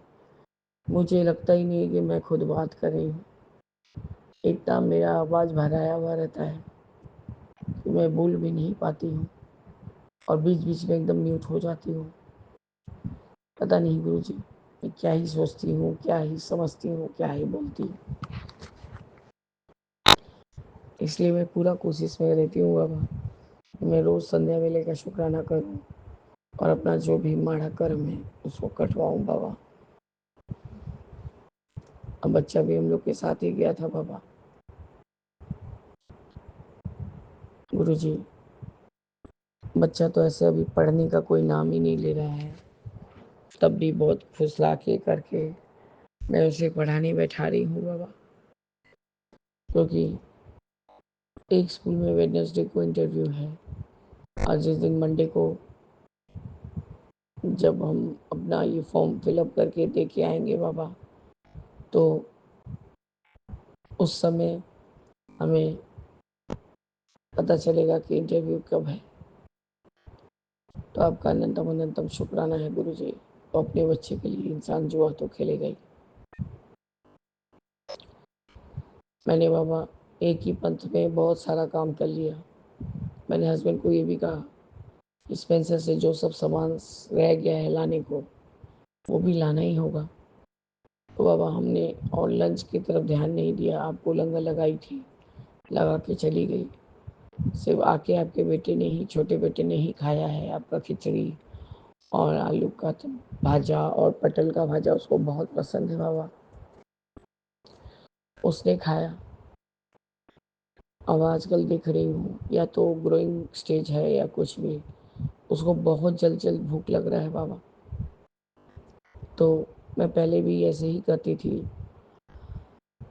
मुझे लगता ही नहीं है कि मैं खुद बात कर रही हूँ। इतना मेरा आवाज़ भराया हुआ रहता है कि मैं बोल भी नहीं पाती हूँ और बीच बीच में एकदम म्यूट हो जाती हूँ। पता नहीं गुरु जी मैं क्या ही सोचती हूँ, क्या ही समझती हूँ, क्या ही बोलती हूँ। इसलिए मैं पूरा कोशिश में रहती हूँ बाबा, मैं रोज़ संध्या वेले का शुक्राना करूँ और अपना जो भी माड़ा कर्म है उसको कटवाऊँ बाबा। अब बच्चा भी हम लोग के साथ ही गया था बाबा। गुरुजी, बच्चा तो ऐसे अभी पढ़ने का कोई नाम ही नहीं ले रहा है, तब भी बहुत फुसला के करके मैं उसे पढ़ाने बैठा रही हूँ बाबा, क्योंकि एक स्कूल में वेडनेसडे को इंटरव्यू है और जिस दिन मंडे को जब हम अपना ये फॉर्म फिलअप करके दे के आएंगे बाबा, तो उस समय हमें पता चलेगा कि इंटरव्यू कब है। तो आपका अनंतम अनंतम शुक्राना है गुरु जी। तो अपने बच्चे के लिए इंसान जुआ तो खेलेगा ही। मैंने बाबा एक ही पंथ में बहुत सारा काम कर लिया। मैंने हस्बैंड को ये भी कहा, स्पेंसर से जो सब सामान रह गया है लाने को, वो भी लाना ही होगा। तो बाबा हमने और लंच की तरफ ध्यान नहीं दिया। आपको लंगर लगाई थी, लगा के चली गई। सिर्फ आके आपके बेटे ने ही, छोटे बेटे ने ही खाया है आपका खिचड़ी और आलू का भाजा और पटल का भाजा, उसको बहुत पसंद है बाबा, उसने खाया। अब आजकल देख रही हूँ या तो ग्रोइंग स्टेज है या कुछ भी, उसको बहुत जल्द जल्द भूख लग रहा है बाबा। तो मैं पहले भी ऐसे ही करती थी,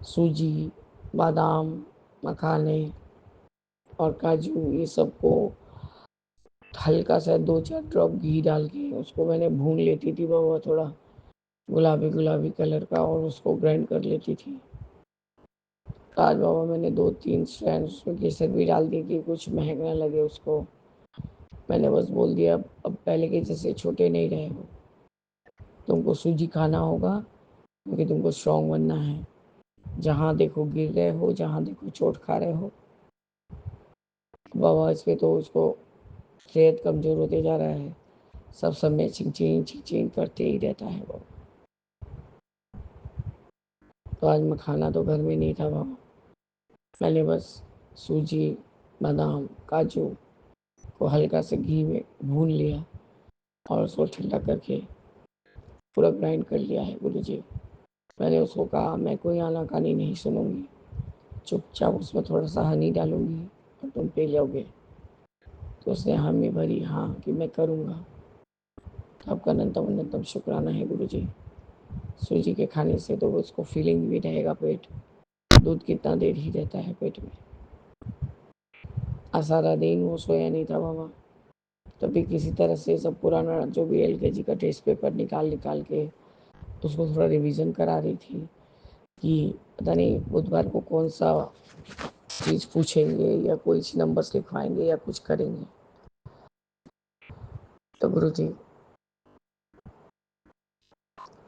सूजी, बादाम, मखाने और काजू, ये सबको हल्का सा 2-4 ड्रॉप घी डाल के उसको मैंने भून लेती थी बाबा, थोड़ा गुलाबी गुलाबी कलर का, और उसको ग्राइंड कर लेती थी। तो आज बाबा मैंने 2-3 स्ट्रैंड उसमें केसर भी डाल दी कि कुछ महक ना लगे उसको। मैंने बस बोल दिया अब पहले के जैसे छोटे नहीं रहे हो, तुमको सूजी खाना होगा क्योंकि तुमको स्ट्रांग बनना है। जहाँ देखो गिर रहे हो, जहाँ देखो चोट खा रहे हो बाबा। इसके तो उसको सेहत कमज़ोर होते जा रहा है, सब समय चिंचिन करते ही रहता है बाबा। तो आज मैं खाना तो घर में नहीं था बाबा, मैंने बस सूजी, बादाम, काजू को हल्का से घी में भून लिया और उसको ठंडा करके पूरा ग्राइंड कर लिया है गुरु जी। मैंने उसको कहा मैं कोई आनाकानी नहीं सुनूंगी, चुपचाप उसमें थोड़ा सा हनी डालूंगी और तुम पी लोगे। तो उसने हामी भरी हाँ कि मैं करूँगा। आपका अनंतम अनंतम शुक्राना है गुरु जी। सूजी के खाने से तो उसको फीलिंग भी रहेगा पेट, दूध कितना देर ही रहता है पेट में। सारा दिन वो सोया नहीं था बाबा, तभी किसी तरह से सब पुराना जो भी एलकेजी का टेस्ट पेपर निकाल निकाल के उसको थोड़ा रिवीजन करा रही थी कि पता नहीं बुधवार को कौन सा चीज़ पूछेंगे या कोई नंबर्स लिखवाएंगे या कुछ करेंगे। तो गुरु जी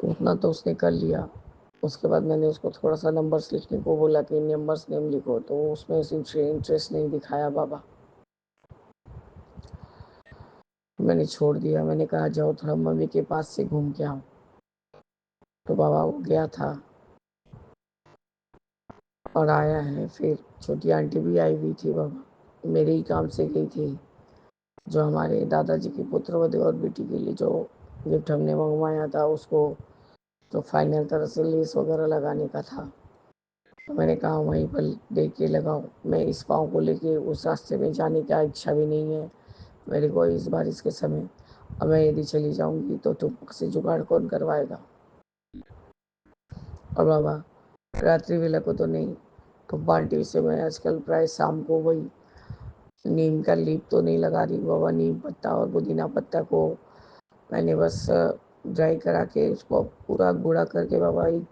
उतना तो उसने कर लिया। उसके बाद मैंने उसको थोड़ा सा नंबर्स लिखने को बोला कि नंबर्स नेम लिखो, तो उसमें इंटरेस्ट नहीं दिखाया बाबा। मैंने छोड़ दिया, मैंने कहा जाओ थोड़ा मम्मी के पास से घूम के आओ। तो बाबा वो गया था और आया है। फिर छोटी आंटी भी आई हुई थी बाबा, मेरे ही काम से गई थी, जो हमारे दादाजी की पुत्रवधू और बेटी के लिए जो गिफ्ट हमने मंगवाया था उसको तो फाइनल तरह से लेस वगैरह लगाने का था। तो मैंने कहा वहीं पर दे के लगाओ, मैं इस पाँव को लेके उस रास्ते में जाने का इच्छा भी नहीं है मेरे को इस बारिश के समय। अब मैं यदि चली जाऊंगी तो तुम से जुगाड़ कौन करवाएगा। और बाबा रात्रि वेला को तो नहीं, तो बाल्टी से मैं आजकल प्राय शाम को वही नीम का लीप तो नहीं लगा रही बाबा, नीम पत्ता और पुदीना पत्ता को मैंने बस ड्राई करा के उसको पूरा गुड़ा करके बाबा एक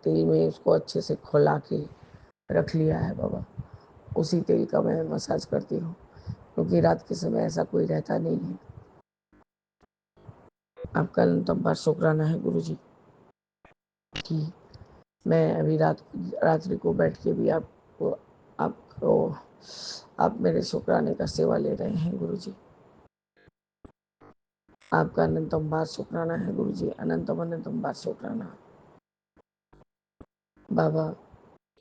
तेल में उसको अच्छे से खौला के रख लिया है बाबा। उसी तेल का मैं मसाज करती हूँ क्योंकि रात के समय ऐसा कोई रहता नहीं है। आपका अनंतम बार शुक्राना है गुरु जी कि मैं अभी रात्रि को बैठ के भी आपको आप मेरे शुक्राने का सेवा ले रहे हैं गुरु जी। आपका अनंतम बार शुक्राना है गुरु जी, अनंतम अनंतम बार शुक्राना। बाबा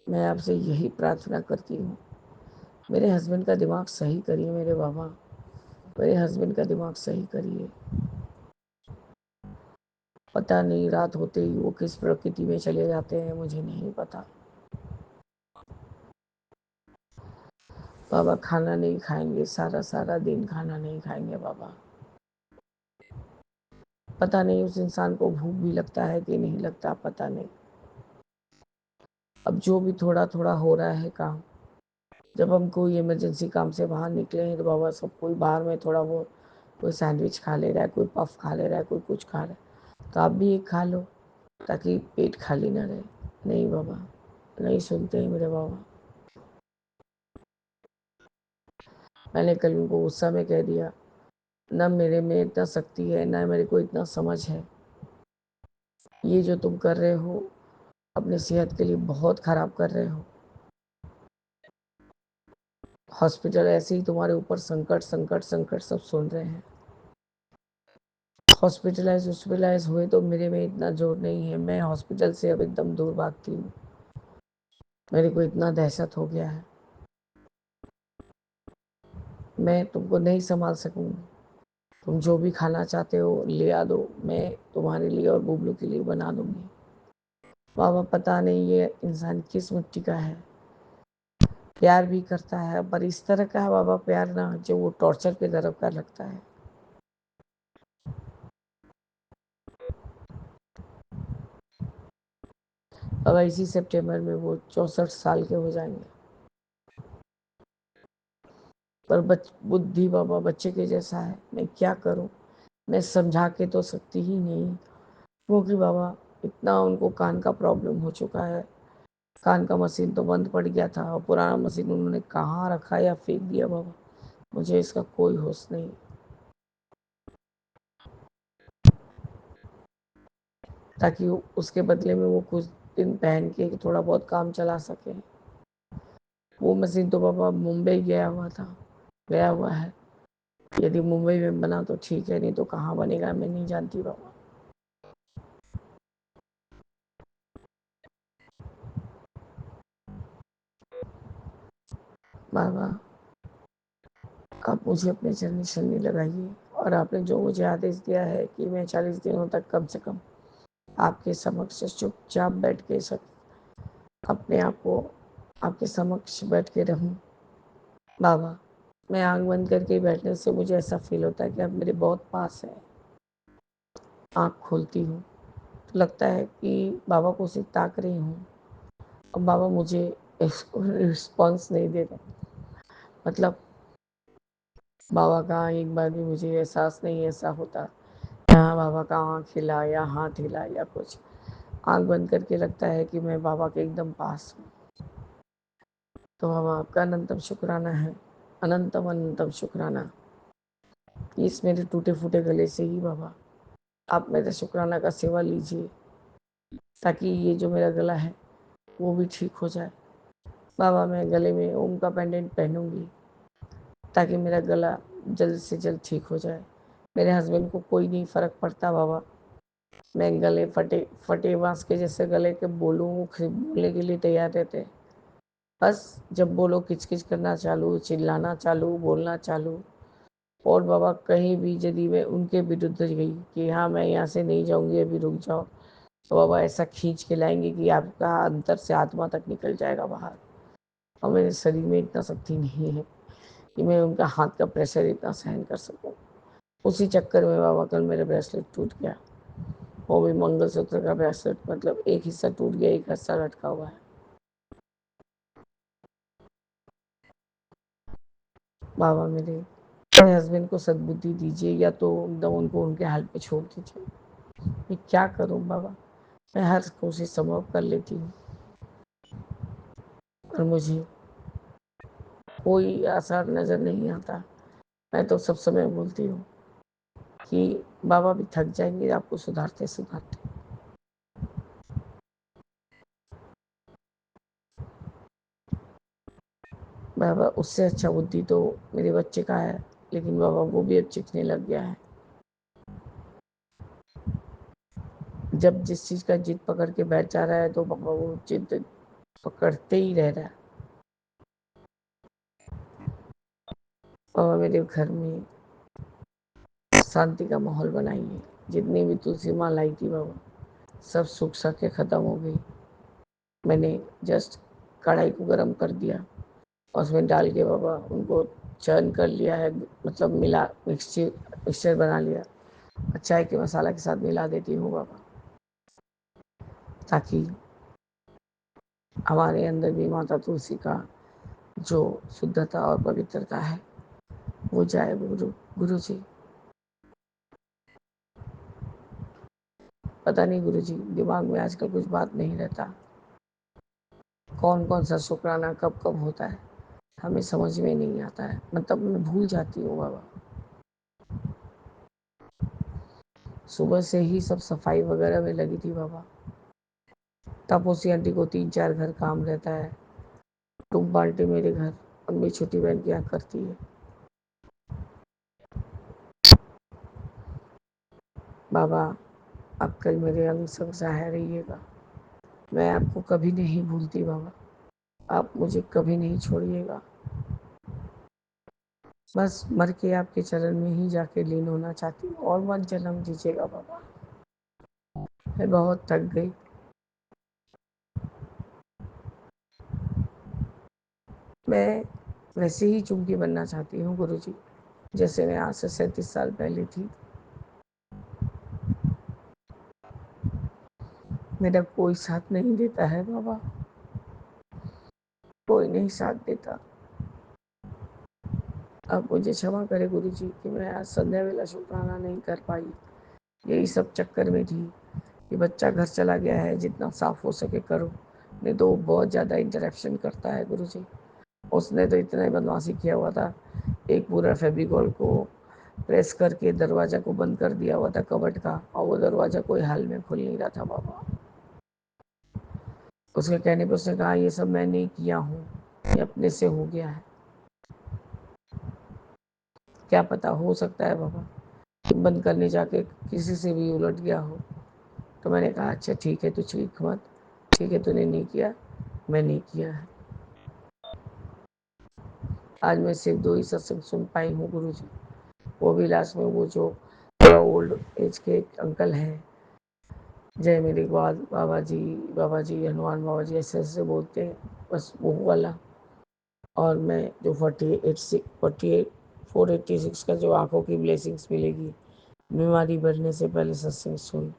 मैं आपसे यही प्रार्थना करती हूँ, मेरे हस्बैंड का दिमाग सही करिए मेरे बाबा, मेरे हस्बैंड का दिमाग सही करिए। पता नहीं रात होते ही वो किस प्रकृति में चले जाते हैं, मुझे नहीं पता। बाबा खाना नहीं खाएंगे, सारा सारा दिन खाना नहीं खाएंगे बाबा। पता नहीं उस इंसान को भूख भी लगता है कि नहीं लगता, पता नहीं। अब जो भी थोड़ा थोड़ा हो रहा है काम, जब हम कोई इमरजेंसी काम से बाहर निकले हैं तो बाबा सब कोई बाहर में थोड़ा वो, कोई सैंडविच खा ले रहा है, कोई पफ खा ले रहा है, कोई कुछ खा रहा है, तो आप भी एक खा लो ताकि पेट खाली ना रहे। नहीं बाबा, नहीं सुनते हैं मेरे बाबा। मैंने कल उनको गुस्सा में कह दिया, ना मेरे में इतना शक्ति है, ना मेरे को इतना समझ है। ये जो तुम कर रहे हो अपने सेहत के लिए बहुत खराब कर रहे हो। हॉस्पिटल ऐसे ही तुम्हारे ऊपर संकट संकट संकट सब सुन रहे हैं। हॉस्पिटलाइज हुए तो मेरे में इतना जोर नहीं है, मैं हॉस्पिटल से अब एकदम दूर भागती हूँ। मेरे को इतना दहशत हो गया है, मैं तुमको नहीं संभाल सकूँगी। तुम जो भी खाना चाहते हो ले आ दो, मैं तुम्हारे लिए और बुबलू के लिए बना दूंगी। बाबा पता नहीं ये इंसान किस मिट्टी का है, प्यार भी करता है पर इस तरह का है बाबा प्यार ना, जो वो टॉर्चर की तरफ का लगता है। बाबा इसी सितंबर में वो 64 साल के हो जाएंगे, पर बुद्धि बाबा बच्चे के जैसा है। मैं क्या करूं, मैं समझा के तो सकती ही नहीं, क्योंकि बाबा इतना उनको कान का प्रॉब्लम हो चुका है। कान का मशीन तो बंद पड़ गया था और पुराना मशीन उन्होंने कहाँ रखा या फेंक दिया बाबा, मुझे इसका कोई होश नहीं। ताकि उसके बदले में वो कुछ दिन पहन के थोड़ा बहुत काम चला सके। वो मशीन तो बाबा मुंबई गया हुआ है। यदि मुंबई में बना तो ठीक है, नहीं तो कहाँ बनेगा मैं नहीं जानती बाबा। बाबा आप मुझे अपने चरनी शरणी लगाइए, और आपने जो मुझे आदेश दिया है कि मैं 40 दिनों तक कम से कम आपके समक्ष चुपचाप बैठ के सब अपने आप को आपके समक्ष बैठ के रहूं। बाबा मैं आंख बंद करके बैठने से मुझे ऐसा फील होता है कि आप मेरे बहुत पास है। आंख खोलती हूँ तो लगता है कि बाबा को सिर्फ ताक रही हूँ, और बाबा मुझे रिस्पॉन्स नहीं दे रहे। मतलब बाबा का एक बार भी मुझे एहसास नहीं ऐसा होता, हाँ बाबा का आँख हिला या हाथ हिला या कुछ। आँख बंद करके लगता है कि मैं बाबा के एकदम पास हूँ। तो बाबा आपका अनंतम शुक्राना है, अनंतम अनंतम शुक्राना। इस मेरे टूटे फूटे गले से ही बाबा आप मेरे शुक्राना का सेवा लीजिए, ताकि ये जो मेरा गला है वो भी ठीक हो जाए। बाबा मैं गले में ओम का पेंडेंट पहनूंगी ताकि मेरा गला जल्द से जल्द ठीक हो जाए। मेरे हस्बैंड को कोई नहीं फ़र्क पड़ता बाबा, मैं गले फटे फटे बांस के जैसे गले के बोलूँ, बोलने के लिए तैयार रहते। बस जब बोलो किचकिच करना चालू, चिल्लाना चालू, बोलना चालू। और बाबा कहीं भी यदि मैं उनके विरुद्ध गई कि हाँ मैं यहाँ से नहीं जाऊँगी, अभी रुक जाओ, तो बाबा ऐसा खींच के लाएंगे कि आपका अंदर से आत्मा तक निकल जाएगा बाहर। और मेरे शरीर में इतना शक्ति नहीं है कि मैं उनका हाथ का प्रेशर इतना सहन कर सकूं। उसी चक्कर में बाबा कल मेरा ब्रेसलेट टूट गया, वो भी मंगलसूत्र का ब्रेसलेट, मतलब एक हिस्सा टूट गया, एक हिस्सा लटका हुआ है। बाबा मेरे हस्बैंड को सद्बुद्धि दीजिए, या तो एकदम उनको उनके हाल पे छोड़ दीजिए। मैं क्या करूं बाबा, मैं हर कोशिश संभव कर लेती हूँ पर मुझे कोई आसार नज़र नहीं आता। मैं तो सब समय बोलती हूँ कि बाबा भी थक जाएंगे आपको सुधारते सुधारते। बाबा उससे अच्छा बुद्धि तो मेरे बच्चे का है, लेकिन बाबा वो भी अब चिखने लग गया है। जब जिस चीज़ का जिद पकड़ के बैठ जा रहा है तो बाबा वो जिद पकड़ते ही रह रहा। और मेरे घर में शांति का माहौल बनाइए। जितनी भी तुलसी माँ लाई थी बाबा, सब सूख सा के ख़त्म हो गई। मैंने जस्ट कढ़ाई को गर्म कर दिया और उसमें डाल के बाबा उनको चर्न कर लिया है, मतलब मिला मिक्सचर बना लिया और चाय के मसाला के साथ मिला देती हूँ बाबा, ताकि हमारे अंदर भी माता तुलसी का जो शुद्धता और पवित्रता है वो जाए। गुरु जी, पता नहीं गुरु जी, दिमाग में आजकल कुछ बात नहीं रहता। कौन कौन सा शुक्राना कब कब होता है हमें समझ में नहीं आता है, मतलब मैं भूल जाती हूँ बाबा। सुबह से ही सब सफाई वगैरह में लगी थी बाबा। तापोसी आंटी को 3-4 घर काम रहता है, तुम बाल्टी मेरे घर और मेरी छोटी बहन क्या करती है। बाबा आप कल मेरे अंग संग सहाय रहिएगा, मैं आपको कभी नहीं भूलती बाबा, आप मुझे कभी नहीं छोड़िएगा। बस मर के आपके चरण में ही जाके लीन होना चाहती हूँ और मत जन्म दीजिएगा बाबा, मैं बहुत थक गई। मैं वैसे ही चुमकी बनना चाहती हूँ गुरु जी, जैसे मैं आज से 37 साल पहले थी। मेरा कोई साथ नहीं देता है बाबा, कोई नहीं साथ देता। आप मुझे क्षमा करें गुरु जी कि मैं आज संध्या वेला शुक्राना नहीं कर पाई। यही सब चक्कर में थी कि बच्चा घर चला गया है, जितना साफ हो सके करो, नहीं तो बहुत ज़्यादा इंटरेक्शन करता है गुरु जी। उसने तो इतना ही बदमाशी किया हुआ था, एक पूरा फेविकॉल को प्रेस करके दरवाज़ा को बंद कर दिया हुआ था कबट का, और वो दरवाज़ा कोई हाल में खुल नहीं रहा था बाबा। उसके कहने पर उसने कहा ये सब मैं नहीं किया हूँ, ये अपने से हो गया है। क्या पता, हो सकता है बाबा बंद करने जाके किसी से भी उलट गया हो। तो मैंने कहा अच्छा ठीक है, तू चीख मत, ठीक है तूने नहीं किया, मैं नहीं किया है। आज मैं सिर्फ 2 ही सत्संग सुन पाई हूँ गुरु जी, वो भी लास्ट में वो जो थोड़ा ओल्ड एज के अंकल हैं, जय मेरे बाद बाबा जी हनुमान बाबा जी ऐसे ऐसे बोलते हैं, बस वो वाला। और मैं जो 486 का जो आंखों की ब्लेसिंग्स मिलेगी बीमारी बढ़ने से पहले सत्संग सुन।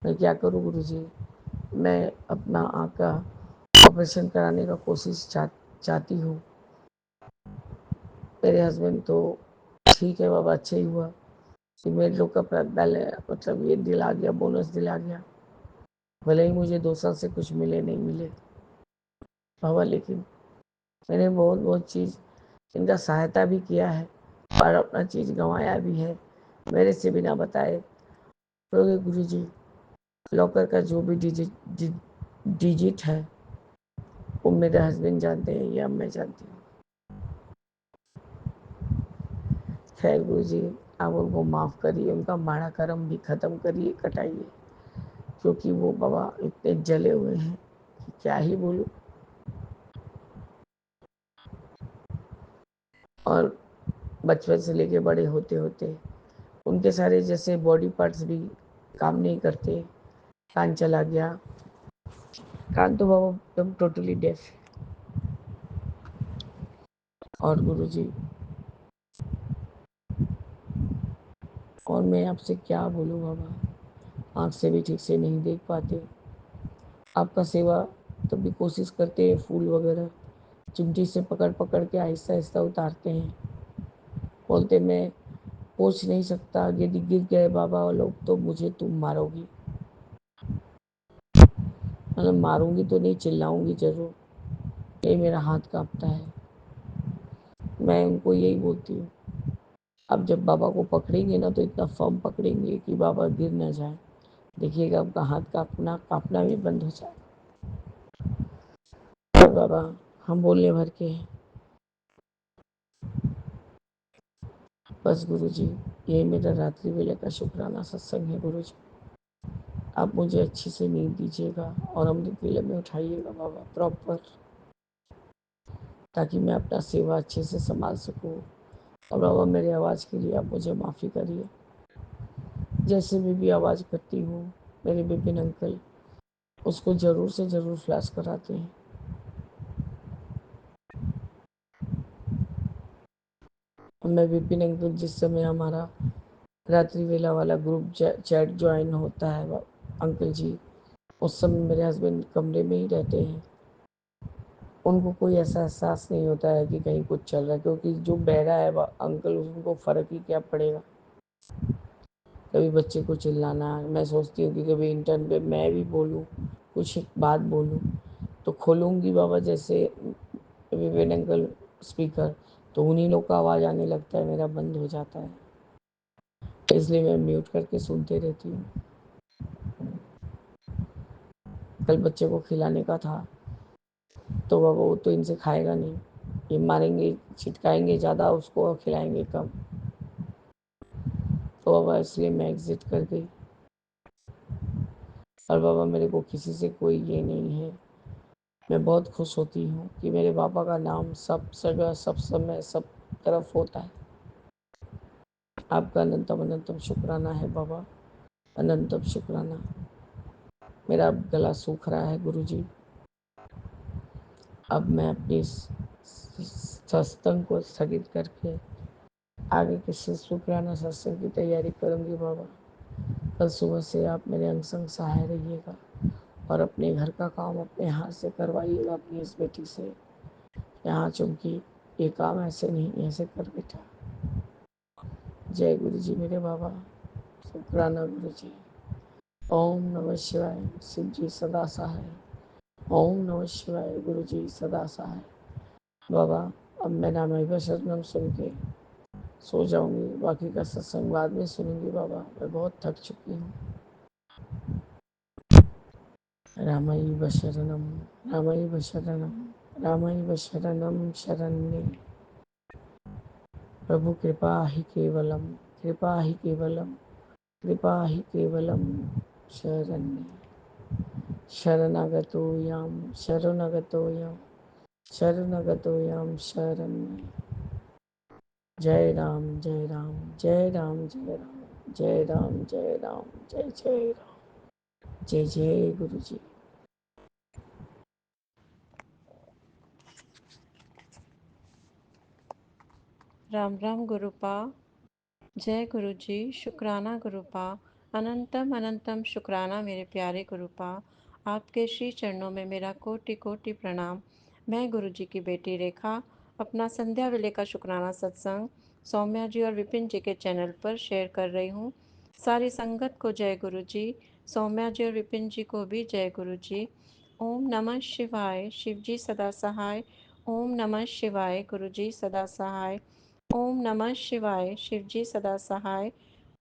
मैं क्या करूँ गुरु जी, मैं अपना आँख का ऑपरेशन कराने का कोशिश चाहती हूँ। मेरे हस्बैंड तो ठीक है बाबा, अच्छा ही हुआ कि मेरे लोग का पहले मतलब ये दिल आ गया, बोनस दिल आ गया। भले ही मुझे 2 साल से कुछ मिले नहीं मिले बाबा, लेकिन मैंने बहुत बहुत चीज़ इनका सहायता भी किया है और अपना चीज़ गंवाया भी है मेरे से बिना बताए। तो गुरु जी लॉकर का जो भी डिजिट है वो मेरे हस्बैंड जानते हैं या मैं जानती हूँ। खैर गुरु जी आप उनको माफ़ करिए, उनका माड़ा कर्म भी ख़त्म करिए, कटाइए, क्योंकि वो बाबा इतने जले हुए हैं कि क्या ही बोलूँ। और बचपन से लेके बड़े होते होते उनके सारे जैसे बॉडी पार्ट्स भी काम नहीं करते। कान चला गया, कान तो बाबा एकदम टोटली डेफ है। और गुरु जी और मैं आपसे क्या बोलूँ बाबा, आँख से भी ठीक से नहीं देख पाते। आपका सेवा तब भी कोशिश करते हैं, फूल वगैरह चिमटी से पकड़ पकड़ के आहिस्ता आहिस्ता उतारते हैं। बोलते मैं पहुँच नहीं सकता, यदि गिर गए बाबा लोग तो मुझे तुम मारोगी। मतलब मारूंगी तो नहीं, चिल्लाऊंगी जरूर, ये मेरा हाथ कांपता है। मैं उनको यही बोलती हूँ, अब जब बाबा को पकड़ेंगे ना तो इतना फर्म पकड़ेंगे कि बाबा गिर ना जाए, देखिएगा आपका हाथ कांपना कांपना भी बंद हो जाए। तो बाबा हम बोलने भर के हैं, बस गुरु जी यही मेरा रात्रि वेले का शुक्राना सत्संग है गुरु जी। आप मुझे अच्छी से नींद दीजिएगा और अमृत वेले में उठाइएगा बाबा प्रॉपर, ताकि मैं अपना सेवा अच्छे से संभाल सकूँ। और बाबा मेरी आवाज़ के लिए आप मुझे माफ़ी करिए, जैसे भी आवाज़ करती हूँ। मेरे विपिन अंकल उसको ज़रूर से ज़रूर फ्लैश कराते हैं। मैं विपिन अंकल जिस समय हमारा रात्रि वेला वाला ग्रुप चैट ज्वाइन होता है अंकल जी, उस समय मेरे हस्बैंड कमरे में ही रहते हैं। उनको कोई ऐसा एहसास नहीं होता है कि कहीं कुछ चल रहा है, क्योंकि जो बहरा है अंकल उनको फ़र्क ही क्या पड़ेगा। कभी बच्चे को चिल्लाना, मैं सोचती हूँ कि कभी इंटर्न पे मैं भी बोलूँ, कुछ बात बोलूँ तो खोलूँगी बाबा जैसे विवेन अंकल स्पीकर, तो उन्हीं लोग का आवाज़ आने लगता है, मेरा बंद हो जाता है, इसलिए मैं म्यूट करके सुनते रहती हूँ। कल बच्चे को खिलाने का था तो बाबा वो तो इनसे खाएगा नहीं, ये मारेंगे छिटकाएंगे ज़्यादा उसको और खिलाएंगे कम, तो बाबा इसलिए मैं एग्ज़िट कर गई। और बाबा मेरे को किसी से कोई ये नहीं है, मैं बहुत खुश होती हूँ कि मेरे पापा का नाम सब जगह सब समय सब तरफ होता है। आपका अनंतम अनंतम शुक्राना है बाबा, अनंतम शुक्राना। मेरा गला सूख रहा है गुरुजी। अब मैं अपनी सत्संग को स्थगित करके आगे के शुक्राना सत्संग की तैयारी करूँगी बाबा। कल सुबह से आप मेरे अंग संग सहाय रहिएगा और अपने घर का काम अपने हाथ से करवाइएगा अपनी इस बेटी से। यहाँ चूँकि ये काम ऐसे नहीं ऐसे कर बैठा। जय गुरु जी मेरे बाबा, शुक्राना गुरु जी। ओम नमः शिवाय, शिव जी सदा सहाय। ओम नमः शिवाय, गुरु जी सदा सहाय। बाबा अब मैं रामायण शरणम सुन के सो जाऊंगी, बाकी का सत्संग बाद में सुनूंगी बाबा, मैं बहुत थक चुकी हूँ। रामैव शरणम, रामैव शरणम, रामैव शरणम शरण्ये। प्रभु कृपा ही केवलम, कृपा ही केवलम, कृपा ही केवलम शरण्ये। शरणागतो याम, शरणागतो याम, शरणागतो याम शरण्ये। जय राम जय राम जय राम जय राम जय राम जय राम जय जय राम। जय जय गुरु जी। राम राम गुरुपा। जय गुरु जी। शुक्राना गुरुपा। अनंतम अनंतम शुक्राना मेरे प्यारे गुरुपा। आपके श्री चरणों में मेरा कोटि कोटि प्रणाम। मैं गुरु जी की बेटी रेखा अपना संध्या वेले का शुक्राना सत्संग सौम्या जी और विपिन जी के चैनल पर शेयर कर रही हूँ। सारी संगत को जय गुरु जी, सौम्या जी और विपिन जी को भी जय गुरु जी। ओम नमः शिवाय, शिव जी सदा सहाय। ओम नमः शिवाय, गुरु जी सदा सहाय। ओम नमः शिवाय, शिव जी सदा सहाय।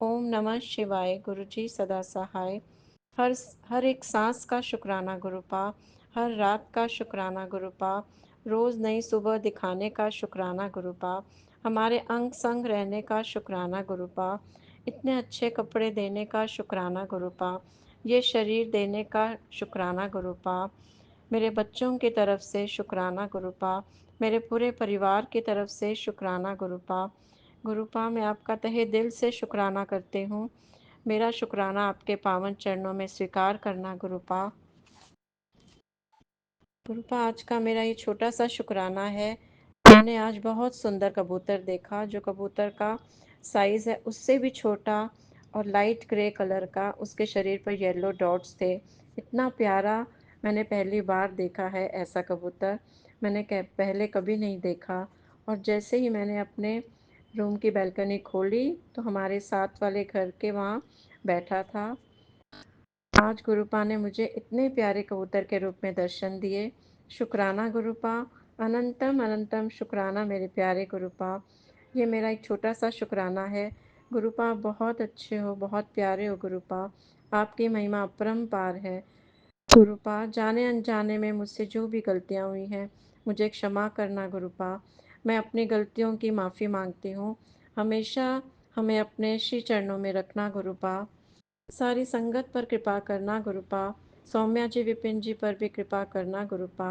ओम नमः शिवाय, गुरु जी सदा सहाय। हर एक सांस का शुक्राना गुरुपा, हर रात का शुक्राना गुरुपा, रोज़ नई सुबह दिखाने का शुक्राना गुरुपा, हमारे अंग संग रहने का शुक्राना गुरुपा, इतने अच्छे कपड़े देने का शुक्राना गुरुपा, ये शरीर देने का शुक्राना गुरुपा, मेरे बच्चों की तरफ से शुक्राना गुरुपा, मेरे पूरे परिवार की तरफ से शुक्राना गुरुपा। गुरुपा मैं आपका तहे दिल से शुक्राना करती हूँ। मेरा शुक्राना आपके पावन चरणों में स्वीकार करना गुरुपा। गुरुपा आज का मेरा ये छोटा सा शुक्राना है। मैंने आज बहुत सुंदर कबूतर देखा, जो कबूतर का साइज़ है उससे भी छोटा और लाइट ग्रे कलर का, उसके शरीर पर येलो डॉट्स थे। इतना प्यारा मैंने पहली बार देखा है ऐसा कबूतर, मैंने पहले कभी नहीं देखा। और जैसे ही मैंने अपने रूम की बैल्कनी खोली तो हमारे साथ वाले घर के वहाँ बैठा था। आज गुरुपा ने मुझे इतने प्यारे कबूतर के रूप में दर्शन दिए। शुक्राना गुरुपा, अनंतम अनंतम शुक्राना मेरे प्यारे गुरुपा। ये मेरा एक छोटा सा शुक्राना है। गुरुपा बहुत अच्छे हो, बहुत प्यारे हो गुरुपा। आपकी महिमा अपरंपार है। गुरुपा जाने अनजाने में मुझसे जो भी गलतियाँ हुई हैं मुझे क्षमा करना गुरुपा। मैं अपनी गलतियों की माफ़ी मांगती हूँ। हमेशा हमें अपने श्री चरणों में रखना गुरुपा। सारी संगत पर कृपा करना गुरुपा। सौम्या जी विपिन जी पर भी कृपा करना गुरुपा।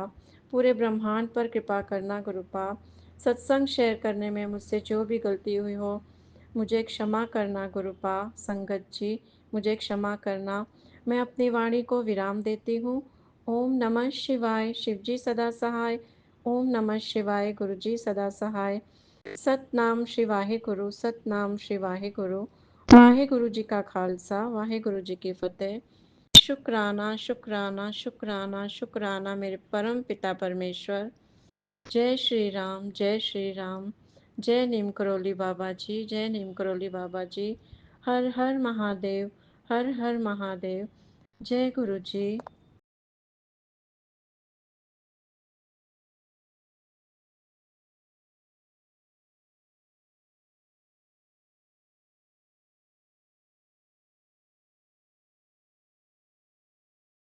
पूरे ब्रह्मांड पर कृपा करना गुरुपा। सत्संग शेयर करने में मुझसे जो भी गलती हुई हो मुझे क्षमा करना गुरुपा। संगत जी मुझे क्षमा करना। मैं अपनी वाणी को विराम देती हूँ। ओम नमः शिवाय। शिव जी सदा सहाय। ओम नमः शिवाय। गुरु जी सदा सहाय। सतनाम श्री वाहेगुरु। सतनाम श्री वाहेगुरु। वाहेगुरु जी का खालसा वाहेगुरु जी की फतेह। शुक्राना शुक्राना शुक्राना शुक्राना मेरे परम पिता परमेश्वर। जय श्री राम जय श्री राम। जय नीम करोली बाबा जी जय नीम करोली बाबा जी। हर हर महादेव हर हर महादेव। जय गुरु जी।